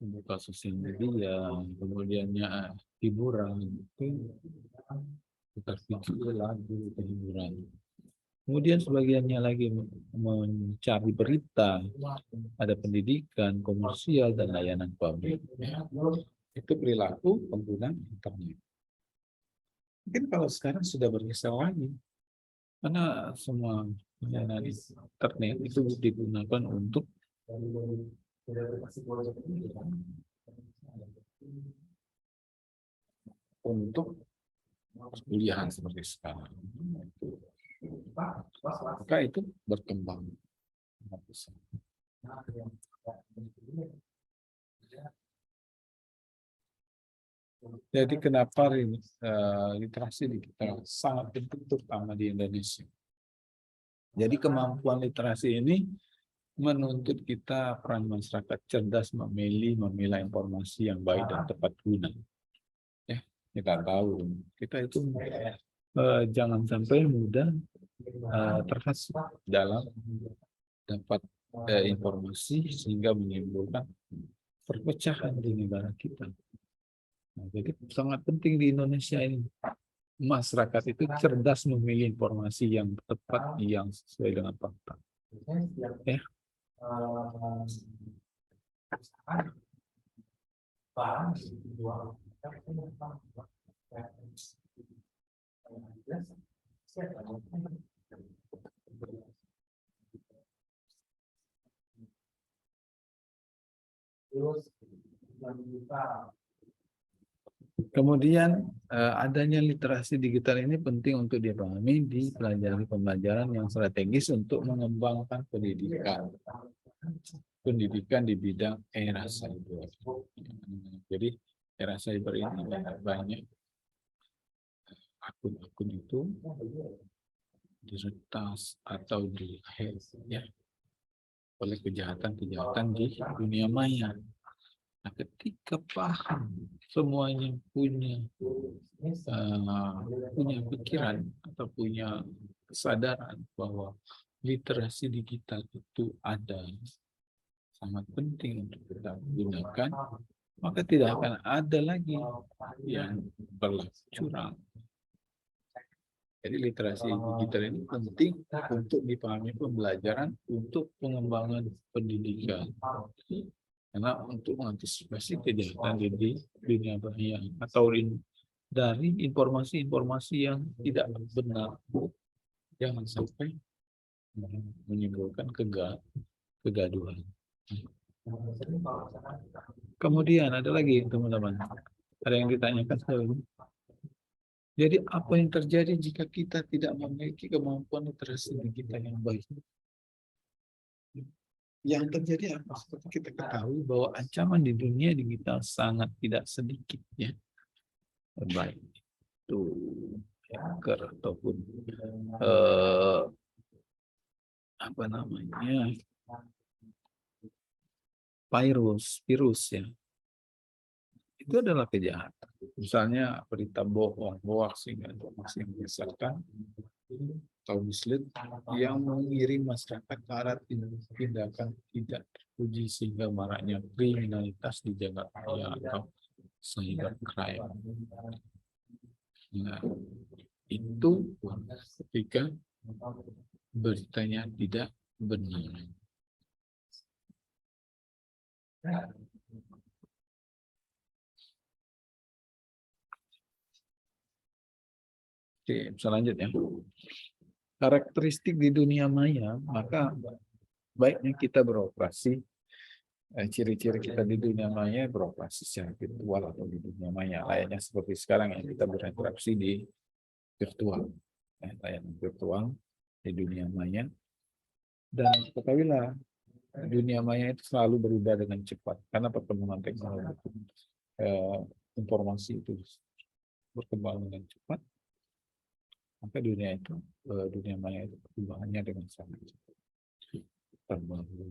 membuka sosial media, kemudiannya hiburan, putar video, lagu, hiburan. Kemudian sebagiannya lagi mencari berita, ada pendidikan, komersial, dan layanan publik. Itu perilaku pengguna internet. Mungkin kalau sekarang sudah bergeser lagi, karena semua layanan internet itu digunakan untuk kuliahan seperti sekarang. Maka itu berkembang. Jadi kenapa literasi digital sangat penting terutama di Indonesia. Jadi kemampuan literasi ini menuntut kita peran masyarakat cerdas memilah informasi yang baik dan tepat guna. Ya, kita tahu kita itu jangan sampai mudah terhasut dalam dapat informasi sehingga menimbulkan perpecahan di negara kita. Nah, jadi sangat penting di Indonesia ini masyarakat itu cerdas memilih informasi yang tepat, yang sesuai dengan fakta. Ya. Kemudian adanya literasi digital ini penting untuk dipahami di pembelajaran yang strategis untuk mengembangkan pendidikan di bidang era cyber. Jadi era cyber ini banyak akun-akun itu diretas atau di-hack ya oleh kejahatan-kejahatan di dunia maya. Nah, ketika paham semuanya punya pikiran atau punya kesadaran bahwa literasi digital itu ada, sangat penting untuk kita gunakan, maka tidak akan ada lagi yang berlaku curang. Jadi literasi digital ini penting untuk dipahami pembelajaran untuk pengembangan pendidikan. Karena untuk mengantisipasi kejahatan di dunia maya atau dari informasi-informasi yang tidak benar, jangan sampai menimbulkan kegaduhan. Kemudian ada lagi teman-teman, ada yang ditanyakan Jadi apa yang terjadi jika kita tidak memiliki kemampuan literasi digital yang baik? Yang terjadi apa? Seperti kita ketahui bahwa ancaman di dunia digital sangat tidak sedikit, ya. Baik itu hacker ataupun apa namanya, virus ya. Itu adalah kejahatan. Misalnya berita bohong, hoax, sehingga informasi yang menyesatkan atau mislead yang mengirim masyarakat ke arah tindakan tidak terpuji sehingga maraknya kriminalitas di jagat raya atau cybercrime. Nah, itu ketika beritanya tidak benar. Oke, selanjutnya. Karakteristik di dunia maya, maka baiknya kita beroperasi, ciri-ciri kita di dunia maya beroperasi secara virtual atau di dunia maya, layaknya seperti sekarang yang kita berinteraksi di virtual, layanan virtual di dunia maya. Dan ketahuilah, dunia maya itu selalu berubah dengan cepat, karena perkembangan teknologi, informasi itu berkembang dengan cepat. Maka dunia maya itu perkembangannya dengan sangat cepat. Terbaru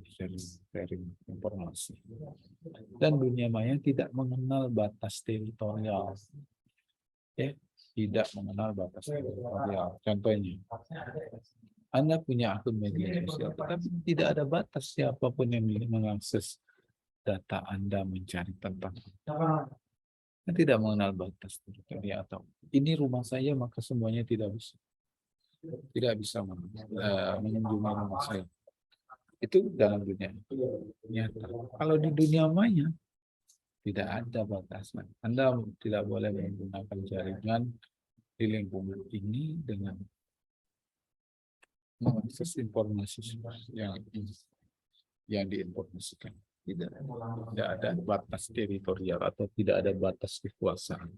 sharing informasi. Dan dunia maya tidak mengenal batas teritorial. Ya, tidak mengenal batas teritorial. Contohnya, Anda punya akun media sosial, tetapi tidak ada batas siapapun yang mengakses data Anda mencari tentang tidak mengenal batas teritorial atau ini rumah saya maka semuanya tidak bisa mengunjungi rumah saya. Itu dalam dunia nyata. Kalau di dunia maya tidak ada batasan. Anda tidak boleh menggunakan jaringan di lingkungan ini dengan mengakses informasi yang diinformasikan. Tidak ada batas teritorial atau tidak ada batas kekuasaan.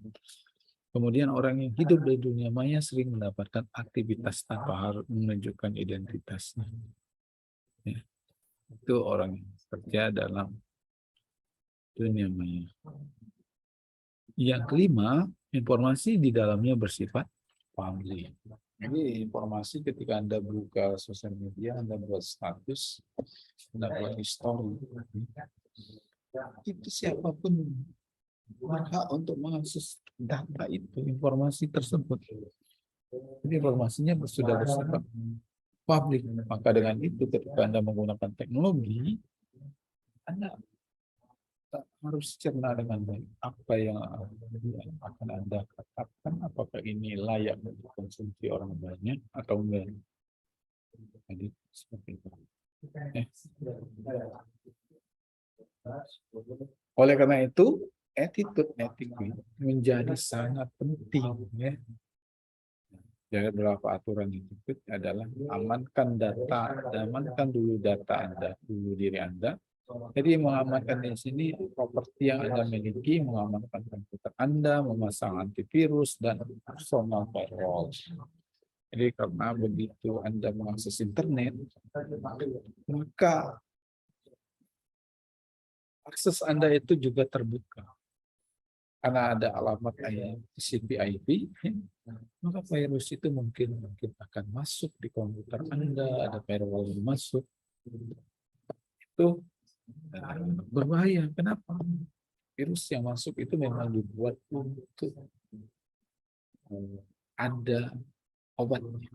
Kemudian orang yang hidup di dunia maya sering mendapatkan aktivitas tanpa harus menunjukkan identitasnya. Ya. Itu orang yang kerja dalam dunia maya. Yang kelima, informasi di dalamnya bersifat publik. Jadi informasi ketika Anda buka sosial media, Anda buat status, Anda buat history, itu siapapun berhak untuk mengakses data itu, informasi tersebut. Jadi informasinya sudah bersifat publik. Maka dengan itu ketika Anda menggunakan teknologi, Anda harus cerna dengan baik apa yang akan Anda katakan, apakah ini layak untuk konsumsi orang banyak atau enggak. Jadi seperti itu. Oleh karena itu, attitude menjadi sangat penting. Ya. Jadi beberapa aturan attitude adalah amankan dulu data Anda, dulu diri Anda. Jadi mengamankan di sini properti yang Anda miliki, mengamankan komputer Anda, memasang antivirus dan personal firewall. Jadi karena begitu Anda mengakses internet, maka akses Anda itu juga terbuka. Karena ada alamat TCP/IP, maka virus itu mungkin akan masuk di komputer Anda, ada firewall yang masuk. Itu berbahaya. Kenapa? Virus yang masuk itu memang dibuat untuk ada obatnya.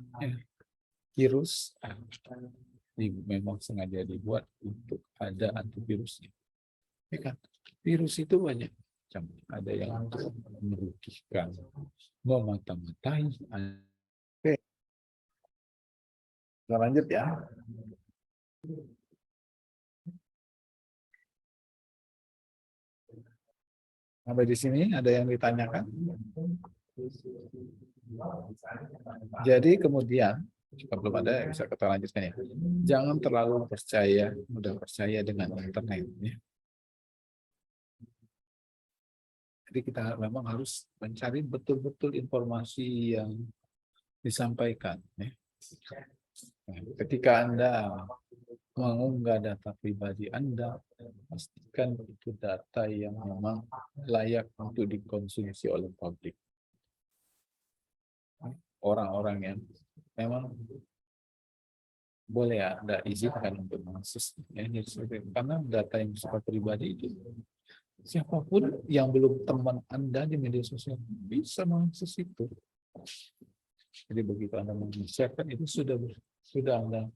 Virus memang sengaja dibuat untuk ada antivirusnya. Virus itu banyak macam. Ada yang untuk merugikan, memata-matai. Oke. Kita lanjut ya. Sampai di sini ada yang ditanyakan? Jadi kemudian, jika belum ada bisa kita lanjutkan ya. Jangan terlalu mudah percaya dengan internet. Ya. Jadi kita memang harus mencari betul-betul informasi yang disampaikan. Ya. Nah, ketika Anda mengunggah data pribadi Anda, pastikan itu data yang memang layak untuk dikonsumsi oleh publik. Orang-orang yang memang boleh Anda izinkan untuk mengakses. Ya, karena data yang bersifat pribadi itu, siapapun yang belum teman Anda di media sosial bisa mengakses itu. Jadi begitu Anda men-share-kan itu sudah Anda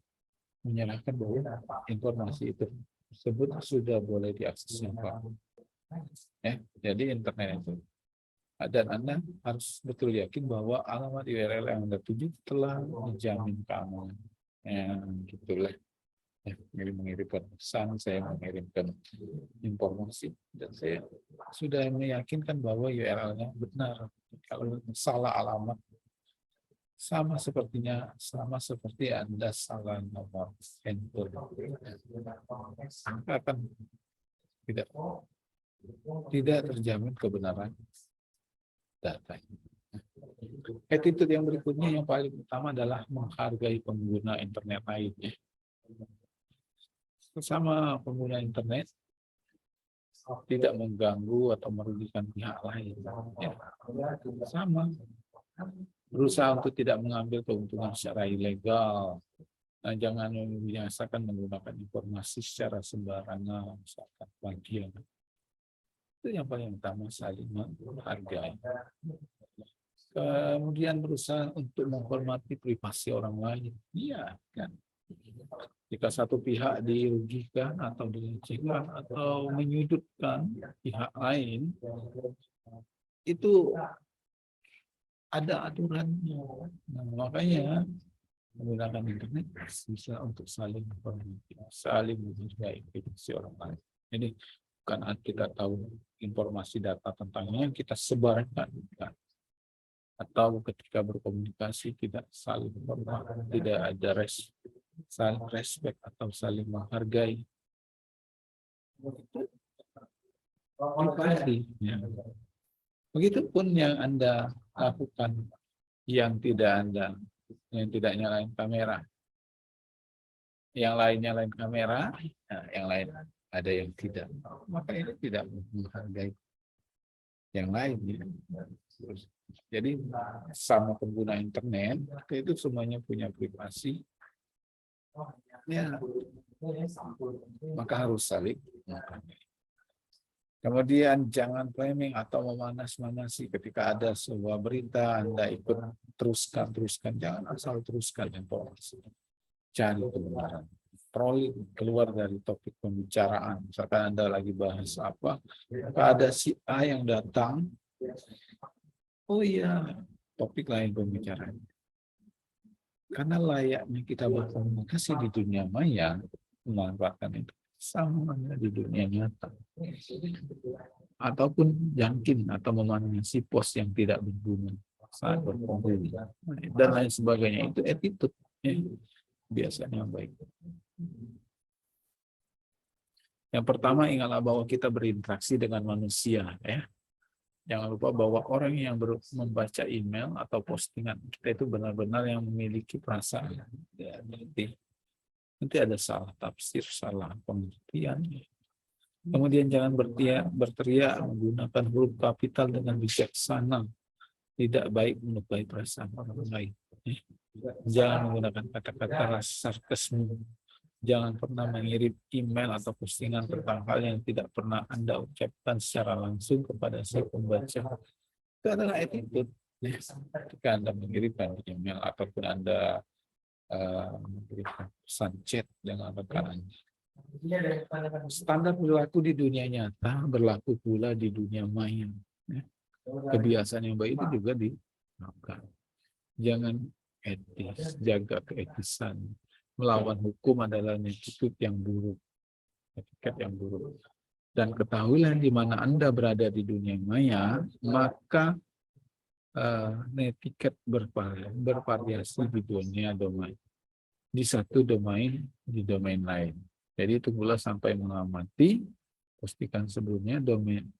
menyerahkan bahwa informasi itu tersebut sudah boleh diakses siapapun. Ya, jadi internet itu. Dan Anda harus betul yakin bahwa alamat URL yang Anda tuju telah dijamin keamanan. Ya, gitulah. Ya, mengirimkan pesan, saya mengirimkan informasi, dan saya sudah meyakinkan bahwa URL-nya benar. Kalau salah alamat, sama seperti Anda salah nomor handphone, Anda akan tidak terjamin kebenaran data. Attitude yang berikutnya yang paling utama adalah menghargai pengguna internet lainnya. Sesama pengguna internet tidak mengganggu atau merugikan pihak lain. Ya, sama. Berusaha untuk tidak mengambil keuntungan secara ilegal. Nah, jangan membiasakan menggunakan informasi secara sembarangan, misalkan plagiat. Itu yang paling utama, saling menghargai. Kemudian berusaha untuk menghormati privasi orang lain. Iya, kan. Jika satu pihak dirugikan atau dilecehkan atau menyudutkan pihak lain, itu ada aturannya. Nah, makanya menggunakan internet bisa untuk saling menghormati, saling menghargai privasi orang lain. Jadi bukan kita tahu informasi data tentangnya yang kita sebarkan, kan? Atau ketika berkomunikasi tidak saling hormat, tidak ada saling respect atau saling menghargai. Itu privasi. Ya. Begitupun yang Anda lakukan yang tidak nyalain kamera. Yang lain nyalain kamera, nah, yang lain ada yang tidak. Maka ini tidak menghargai yang lain. Ya. Jadi sama pengguna internet itu semuanya punya privasi. Ya, maka harus saling menghargai. Kemudian jangan framing atau memanas-manasi ketika ada sebuah berita Anda ikut teruskan, jangan asal teruskan informasi. Cari kebenaran. Trolling keluar dari topik pembicaraan. Misalkan Anda lagi bahas apa, maka ada si A yang datang. Oh iya, topik lain pembicaraan. Karena layaknya kita berkomunikasi di dunia maya, memanfaatkan itu sama di dunia nyata. Ataupun jangkin atau memanasi post yang tidak berguna saat berkomunikasi dan lain sebagainya. Itu attitude biasanya baik. Yang pertama, ingatlah bahwa kita berinteraksi dengan manusia, ya. Jangan lupa bahwa orang yang membaca email atau postingan kita itu benar-benar yang memiliki perasaan. Ya, nanti ada salah tafsir, salah pengertian. Kemudian jangan berteriak menggunakan huruf kapital dengan bijaksana. Tidak baik melukai perasaan orang lain. Jangan menggunakan kata-kata sarkasme. Jangan pernah mengirim email atau postingan tentang hal yang tidak pernah Anda ucapkan secara langsung kepada si pembaca. Itu adalah attitude. Ketika Anda mengirimkan email ataupun Anda memberikan pesan chat dengan rekan Anda. Standar berlaku di dunia nyata, berlaku pula di dunia maya. Kebiasaan yang baik itu juga dilakukan. Jangan etis, jaga keetisan. Melawan hukum adalah etiket yang buruk. Dan ketahuilah di mana Anda berada di dunia maya, maka etiket bervariasi di dunia domain. Di satu domain, di domain lain. Jadi tunggulah sampai mengamati pastikan sebelumnya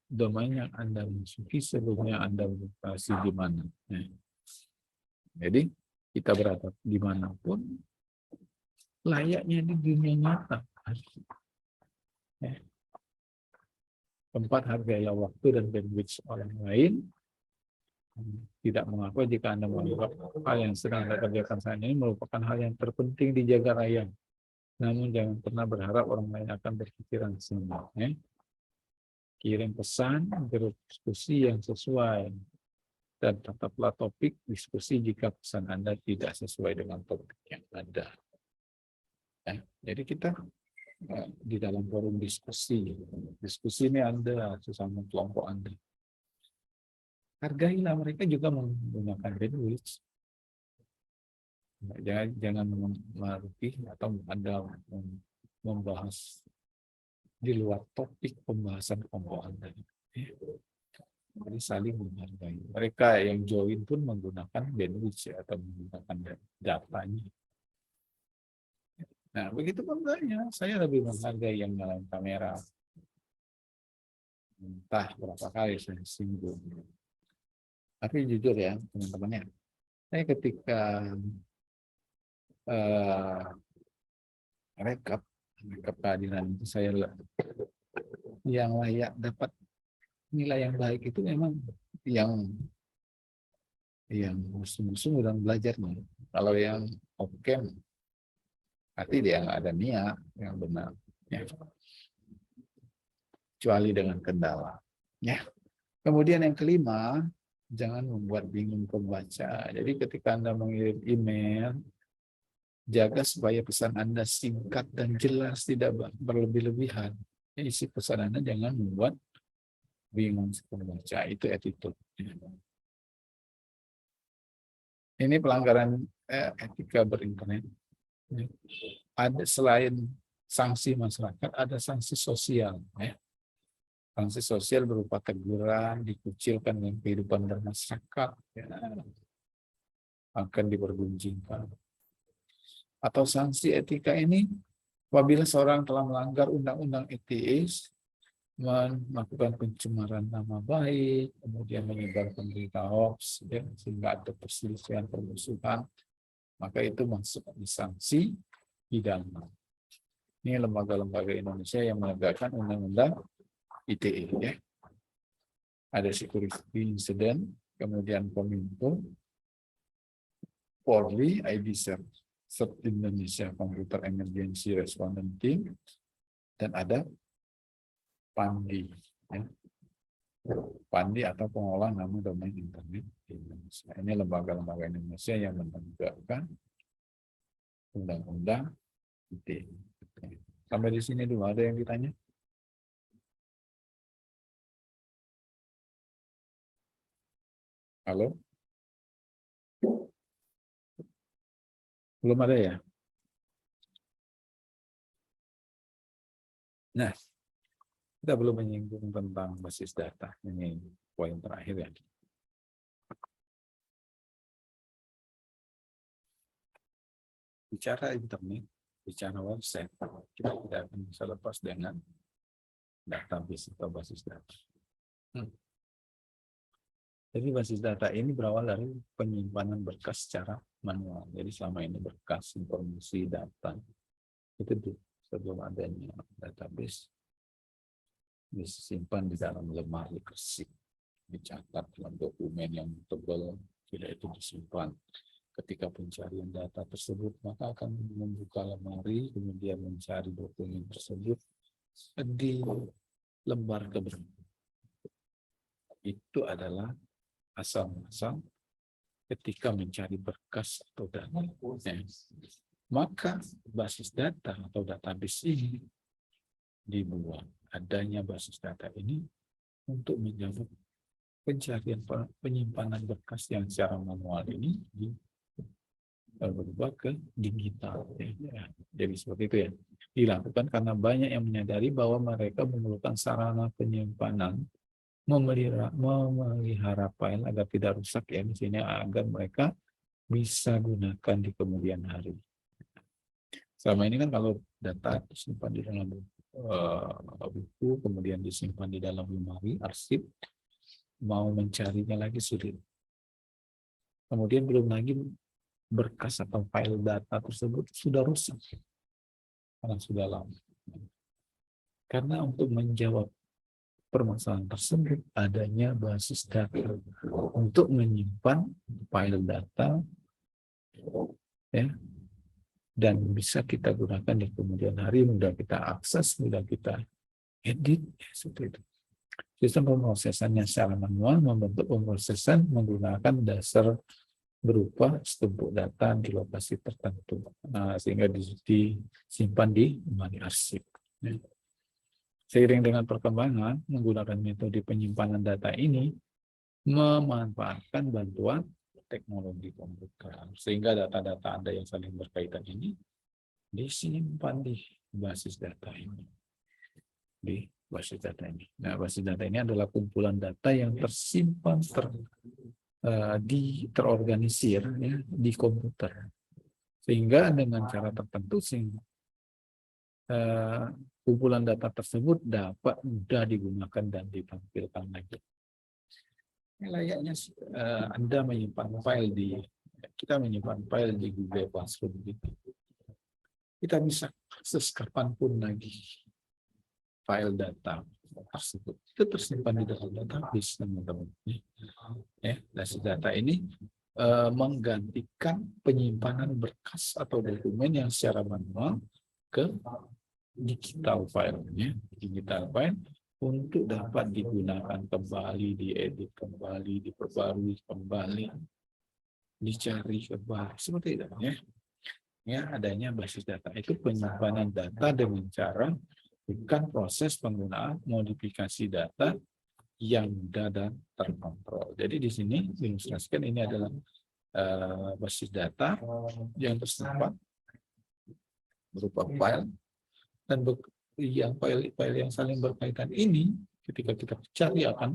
domain yang Anda masuki sebelumnya Anda beroperasi di mana. Ya. Jadi kita berada dimanapun layaknya di dunia nyata. Ya. Tempat hargailah waktu dan bandwidth orang lain. Tidak mengapa jika Anda menganggap hal yang sedang Anda kerjakan saat ini merupakan hal yang terpenting dijaga rayang. Namun jangan pernah berharap orang lain akan berpikiran sama. Ya. Kirim pesan, berdiskusi yang sesuai. Dan tetaplah topik diskusi jika pesan Anda tidak sesuai dengan topik yang ada. Ya. Jadi kita di dalam forum diskusi. Diskusi ini Anda sesama kelompok Anda. Hargailah mereka juga menggunakan bandwidth. Jangan merugi atau Anda membahas di luar topik pembahasan kelompok Anda. Jadi saling menghargai. Mereka yang join pun menggunakan bandwidth atau menggunakan datanya. Nah, begitu banyak. Saya lebih menghargai yang nyalain kamera. Entah berapa kali saya singgung. Tapi jujur ya, teman-teman ya, saya ketika rekap keadilan itu saya yang layak dapat nilai yang baik itu memang yang musuh-musuh dan belajarnya. Kalau yang oke, berarti dia nggak ada niat yang benar. Ya. Kecuali dengan kendala. Ya. Kemudian yang kelima, jangan membuat bingung pembaca. Jadi ketika Anda mengirim email, jaga supaya pesan Anda singkat dan jelas, tidak berlebih-lebihan. Isi pesan Anda jangan membuat bingung pembaca. Itu attitude. Ini pelanggaran etika berinternet. Ada selain sanksi masyarakat, ada sanksi sosial. Ya. Sanksi sosial berupa teguran, dikucilkan dengan kehidupan bermasyarakat, ya, akan dipergunjingkan. Atau sanksi etika ini, apabila seorang telah melanggar undang-undang ITE, melakukan pencemaran nama baik, kemudian menyebarkan berita hoax, ya, sehingga ada perselisihan permusuhan, maka itu masuk di sanksi pidana. Ini lembaga-lembaga Indonesia yang menegakkan undang-undang ITE, ya. Ada security incident, kemudian Kominfo, Polri, ID Cert Indonesia Computer Emergency Response Team, dan ada PANDI, ya. PANDI atau pengolah nama domain internet di Indonesia. Ini lembaga-lembaga Indonesia yang menegakkan undang-undang ITE. Sampai di sini dulu, ada yang ditanya? Halo? Belum ada ya? Nah, kita belum menyinggung tentang basis data. Ini poin terakhir ya. Bicara internet, bicara website, kita tidak akan bisa lepas dengan database atau basis data. Jadi basis data ini berawal dari penyimpanan berkas secara manual. Jadi selama ini berkas informasi data itu sebelum adanya database disimpan di dalam lemari bersih, dicatat dalam dokumen yang tebal, tidak itu disimpan. Ketika pencarian data tersebut, maka akan membuka lemari, kemudian mencari dokumen tersebut di lembar keberapa. Itu adalah asal-asal ketika mencari berkas atau data. Maka basis data atau database ini dibuat. Adanya basis data ini untuk menjawab pencarian penyimpanan berkas yang secara manual ini berubah ke digital. Ya. Jadi seperti itu ya. Dilakukan karena banyak yang menyadari bahwa mereka memerlukan sarana penyimpanan memelihara file agar tidak rusak ya, misalnya agar mereka bisa gunakan di kemudian hari. Selama ini kan kalau data disimpan di dalam buku, kemudian disimpan di dalam lemari arsip, mau mencarinya lagi sulit. Kemudian belum lagi berkas atau file data tersebut sudah rusak karena sudah lama. Karena untuk menjawab permasalahan tersebut adanya basis data untuk menyimpan file data, ya, dan bisa kita gunakan di kemudian hari, mudah kita akses, mudah kita edit, ya, seperti itu. Sistem pemrosesannya secara manual membentuk pemrosesan menggunakan dasar berupa setumpuk data di lokasi tertentu, sehingga disimpan di lemari arsip. Seiring dengan perkembangan menggunakan metode penyimpanan data ini, memanfaatkan bantuan teknologi komputer, sehingga data-data Anda yang saling berkaitan ini disimpan di basis data ini. Nah, basis data ini adalah kumpulan data yang tersimpan terorganisir, ya, di komputer, sehingga dengan cara tertentu kumpulan data tersebut dapat mudah digunakan dan ditampilkan lagi. Layaknya Anda menyimpan file kita menyimpan file di Google Classroom gitu. Kita bisa akses kapanpun lagi file data tersebut. Itu tersimpan di dalam database, teman-teman. Ya, basis data ini menggantikan penyimpanan berkas atau dokumen yang secara manual ke digital file-nya, untuk dapat digunakan kembali, diedit kembali, diperbarui kembali, dicari kembali, seperti itu, ya. Ya, adanya basis data itu penyimpanan data dengan cara bukan proses penggunaan modifikasi data yang mudah dan terkontrol. Jadi di sini diilustrasikan ini adalah basis data yang tersimpan berupa file, dan yang file yang saling berkaitan ini ketika kita cari akan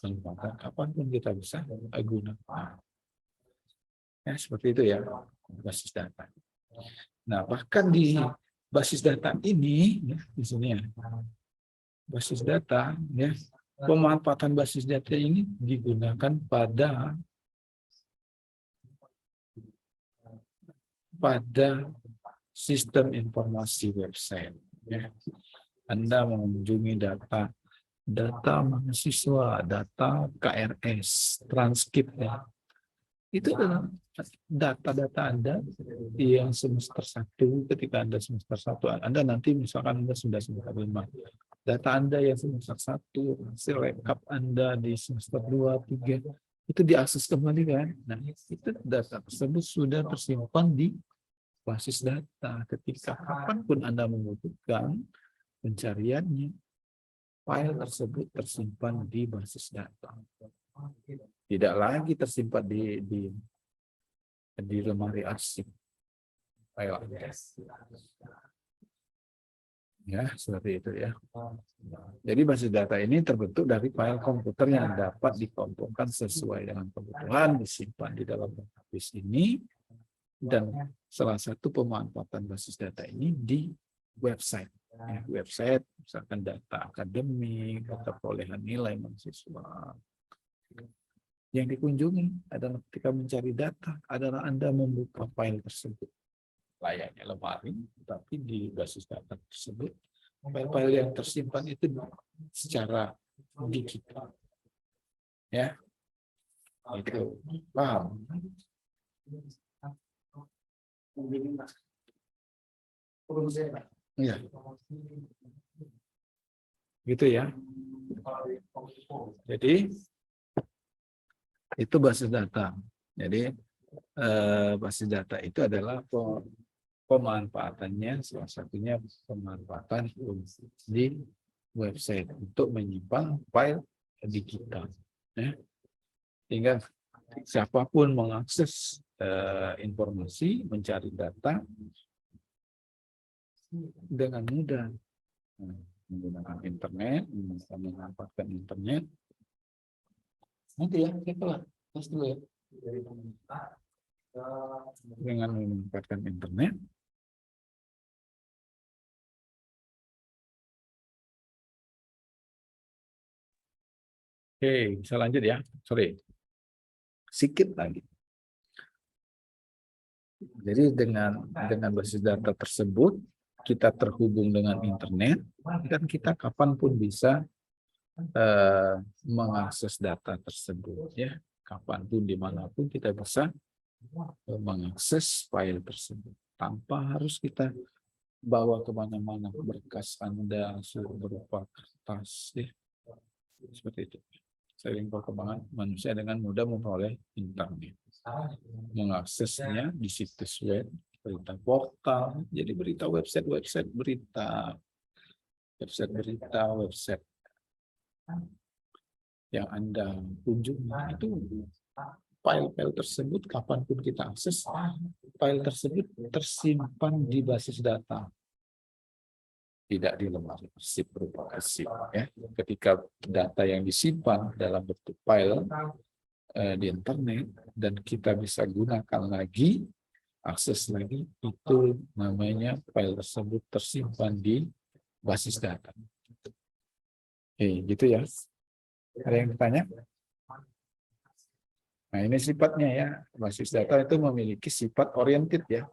menggunakan kapanpun kita bisa gunakan. Ya, seperti itu ya basis data. Nah, bahkan di basis data ini, ya, di sini ya, basis data, ya, pemanfaatan basis data ini digunakan pada sistem informasi website. Ya. Anda mengunjungi data mahasiswa, data KRS, transkrip, ya. Itu adalah data-data Anda yang semester 1 ketika Anda semester 1. Anda nanti misalkan Anda sudah semester 5. Data Anda yang semester 1, hasil rekap Anda di semester 2, 3, itu diakses kembali kan. Nah, itu data tersebut sudah tersimpan di basis data. Ketika kapanpun Anda membutuhkan pencariannya, file tersebut tersimpan di basis data. Tidak lagi tersimpan di lemari arsip. File. Ya, seperti itu ya. Jadi basis data ini terbentuk dari file komputer yang dapat dikelompokkan sesuai dengan kebutuhan, disimpan di dalam database ini. Dan salah satu pemanfaatan basis data ini di website. Ya, website misalkan data akademik, data perolehan nilai mahasiswa. Yang dikunjungi adalah ketika mencari data adalah Anda membuka file tersebut. Layaknya lemari, tapi di basis data tersebut file-file yang tersimpan itu secara digital. Ya. Itu paham? Iya. Gitu ya. Jadi itu basis data. Jadi basis data itu adalah pemanfaatannya, salah satunya pemanfaatan di website untuk menyimpan file digital. Ya. Sehingga siapapun mengakses informasi, mencari data dengan mudah, menggunakan internet, memanfaatkan internet. Nanti ya, kita tes dulu ya. Dengan memanfaatkan internet, Oke, bisa lanjut ya. Sorry. Sedikit lagi. Jadi dengan basis data tersebut, kita terhubung dengan internet, dan kita kapanpun bisa mengakses data tersebut. Ya, kapanpun, dimanapun kita bisa mengakses file tersebut. Tanpa harus kita bawa kemana-mana berkas Anda berupa kertas. Ya. Seperti itu. Seiring perkembangan manusia dengan mudah memperoleh internet. Mengaksesnya di situs web, berita portal, jadi berita website berita, website yang Anda kunjungi itu file-file tersebut kapanpun kita akses, file tersebut tersimpan di basis data. Tidak di lemari arsip berupa arsip. Ya. Ketika data yang disimpan dalam bentuk file di internet dan kita bisa gunakan lagi, akses lagi, itu namanya file tersebut tersimpan di basis data. Oke, gitu ya. Ada yang bertanya? Nah, ini sifatnya ya. Basis data itu memiliki sifat oriented ya.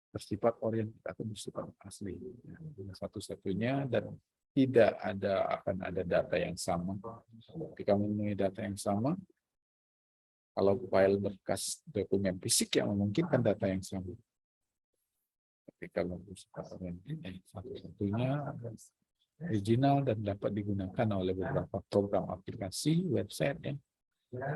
Bersifat oriented atau bersifat asli. Satu-satunya, dan tidak akan ada data yang sama. Ketika menemui data yang sama, kalau file berkas dokumen fisik yang memungkinkan data yang sama. Tapi kalau bersifat oriented, satu-satunya original dan dapat digunakan oleh beberapa program aplikasi, website ya.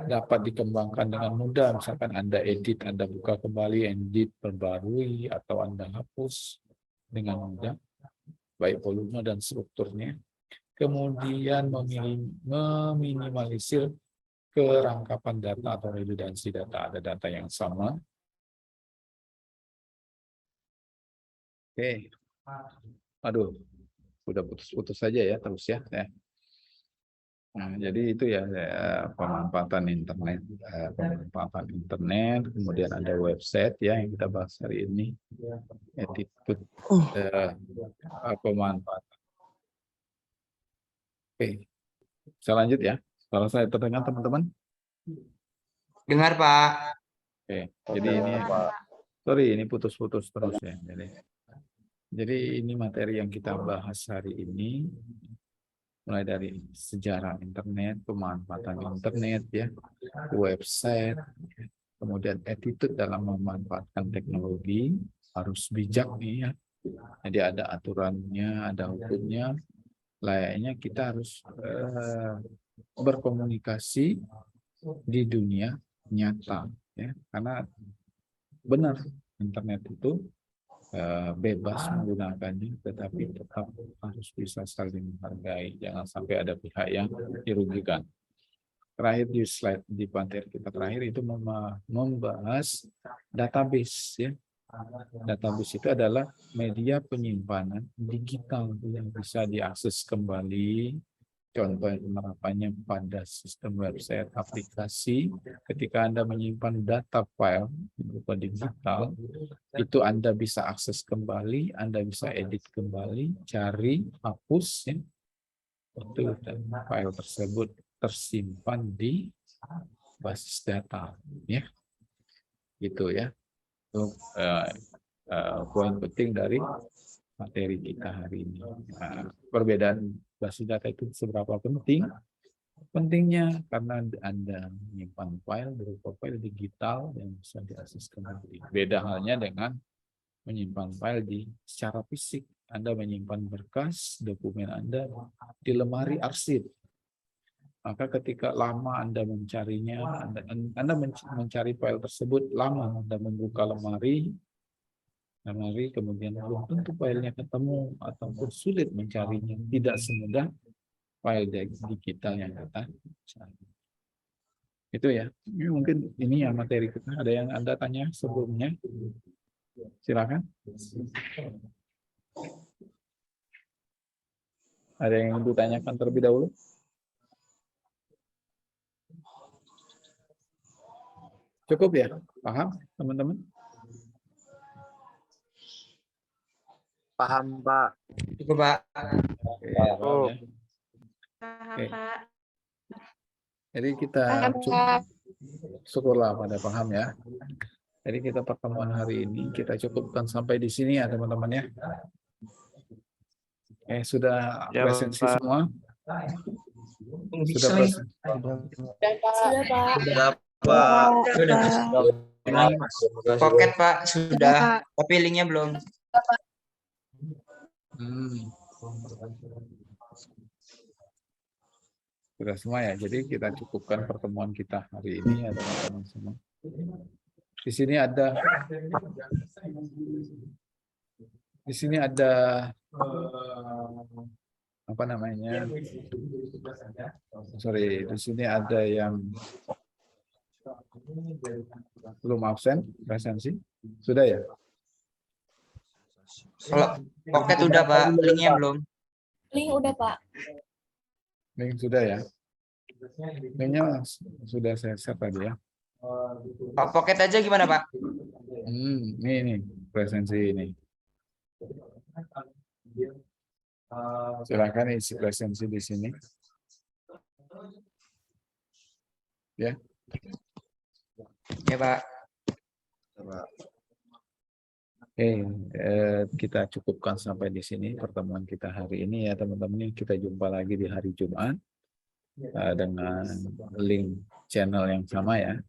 Dapat dikembangkan dengan mudah, misalkan Anda edit, Anda buka kembali, edit, perbarui, atau Anda hapus dengan mudah, baik volume dan strukturnya. Kemudian meminimalisir kerangkapan data atau redundansi data, ada data yang sama. Oke. Aduh, udah putus-putus saja ya, terus ya. Nah, jadi itu ya pemanfaatan internet, kemudian ada website ya yang kita bahas hari ini, attitude pemanfaatan. Oke, saya lanjut ya. Kalau saya terdengar teman-teman? Dengar, Pak. Oke, jadi ini, sorry ini putus-putus terus ya. Jadi ini materi yang kita bahas hari ini. Mulai dari sejarah internet, pemanfaatan internet, ya, website, kemudian attitude dalam memanfaatkan teknologi, harus bijak nih ya. Jadi ada aturannya, ada hukumnya. Layaknya kita harus berkomunikasi di dunia nyata, ya, karena benar internet itu bebas menggunakannya, tetapi tetap harus bisa saling menghargai. Jangan sampai ada pihak yang dirugikan. Terakhir di slide di materi kita terakhir itu membahas database. Ya. Database itu adalah media penyimpanan digital yang bisa diakses kembali. Contoh penerapannya pada sistem website, aplikasi, ketika Anda menyimpan data file berupa digital, itu Anda bisa akses kembali, Anda bisa edit kembali, cari, hapus, ya. Itu file tersebut tersimpan di basis data, ya. Gitu ya. Itu poin penting dari materi kita hari ini. Perbedaan basis data itu seberapa penting? Pentingnya karena Anda menyimpan file berupa file digital yang bisa diakses kembali. Beda halnya dengan menyimpan file secara fisik. Anda menyimpan berkas dokumen Anda di lemari arsip. Maka ketika lama Anda mencarinya, Anda mencari file tersebut, lama Anda membuka lemari, kemudian belum tentu filenya ketemu ataupun sulit mencarinya, tidak semudah file digital yang kita cari. Itu ya. Ini mungkin ini ya materi kita. Ada yang Anda tanya sebelumnya? Silakan. Ada yang ditanyakan terlebih dahulu? Cukup ya? Paham teman-teman? Paham, Pak. Cukup, Pak. Oke, ya. Paham, Oke. Pak. Jadi kita syukurlah pada paham ya. Jadi kita pertemuan hari ini kita cukupkan sampai di sini ya teman-teman ya. Sudah Ya, presensi Pak. semua? Sudah Bisa nih. Pocket Pak sudah, tapi linknya belum. Sudah semua ya. Jadi kita cukupkan pertemuan kita hari ini ya teman-teman semua. Di sini ada apa namanya? Sorry, di sini ada yang belum absen presensi. Sudah ya? Kalau Pocket udah Pak, linknya belum. Link udah Pak. Link sudah ya? Linknya sudah saya share tadi ya. Pak Pocket aja gimana Pak? Ini presensi ini. Silakan isi presensi di sini. Ya. Ya Pak. Kita cukupkan sampai di sini pertemuan kita hari ini ya teman-teman. Kita jumpa lagi di hari Jumat dengan link channel yang sama ya,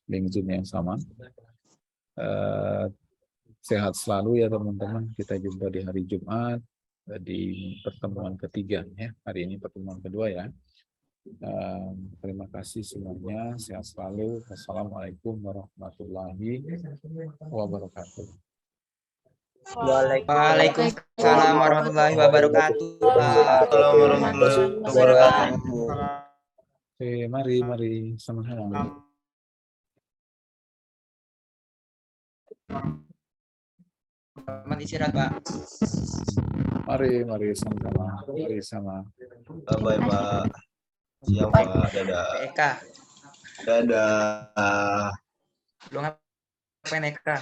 link Zoom yang sama. Sehat selalu ya teman-teman. Kita jumpa di hari Jumat di pertemuan ketiga ya. Hari ini pertemuan kedua ya. Terima kasih semuanya. Sehat selalu. Wassalamualaikum warahmatullahi wabarakatuh. Waalaikumsalam warahmatullahi wabarakatuh. Oke, mari sama-sama. Selamat istirahat Pak. Mari sama-sama. Mari sama. Bye Pak. Siang Pak. Dadah. Eka. Dadah. Belum ngapain Eka?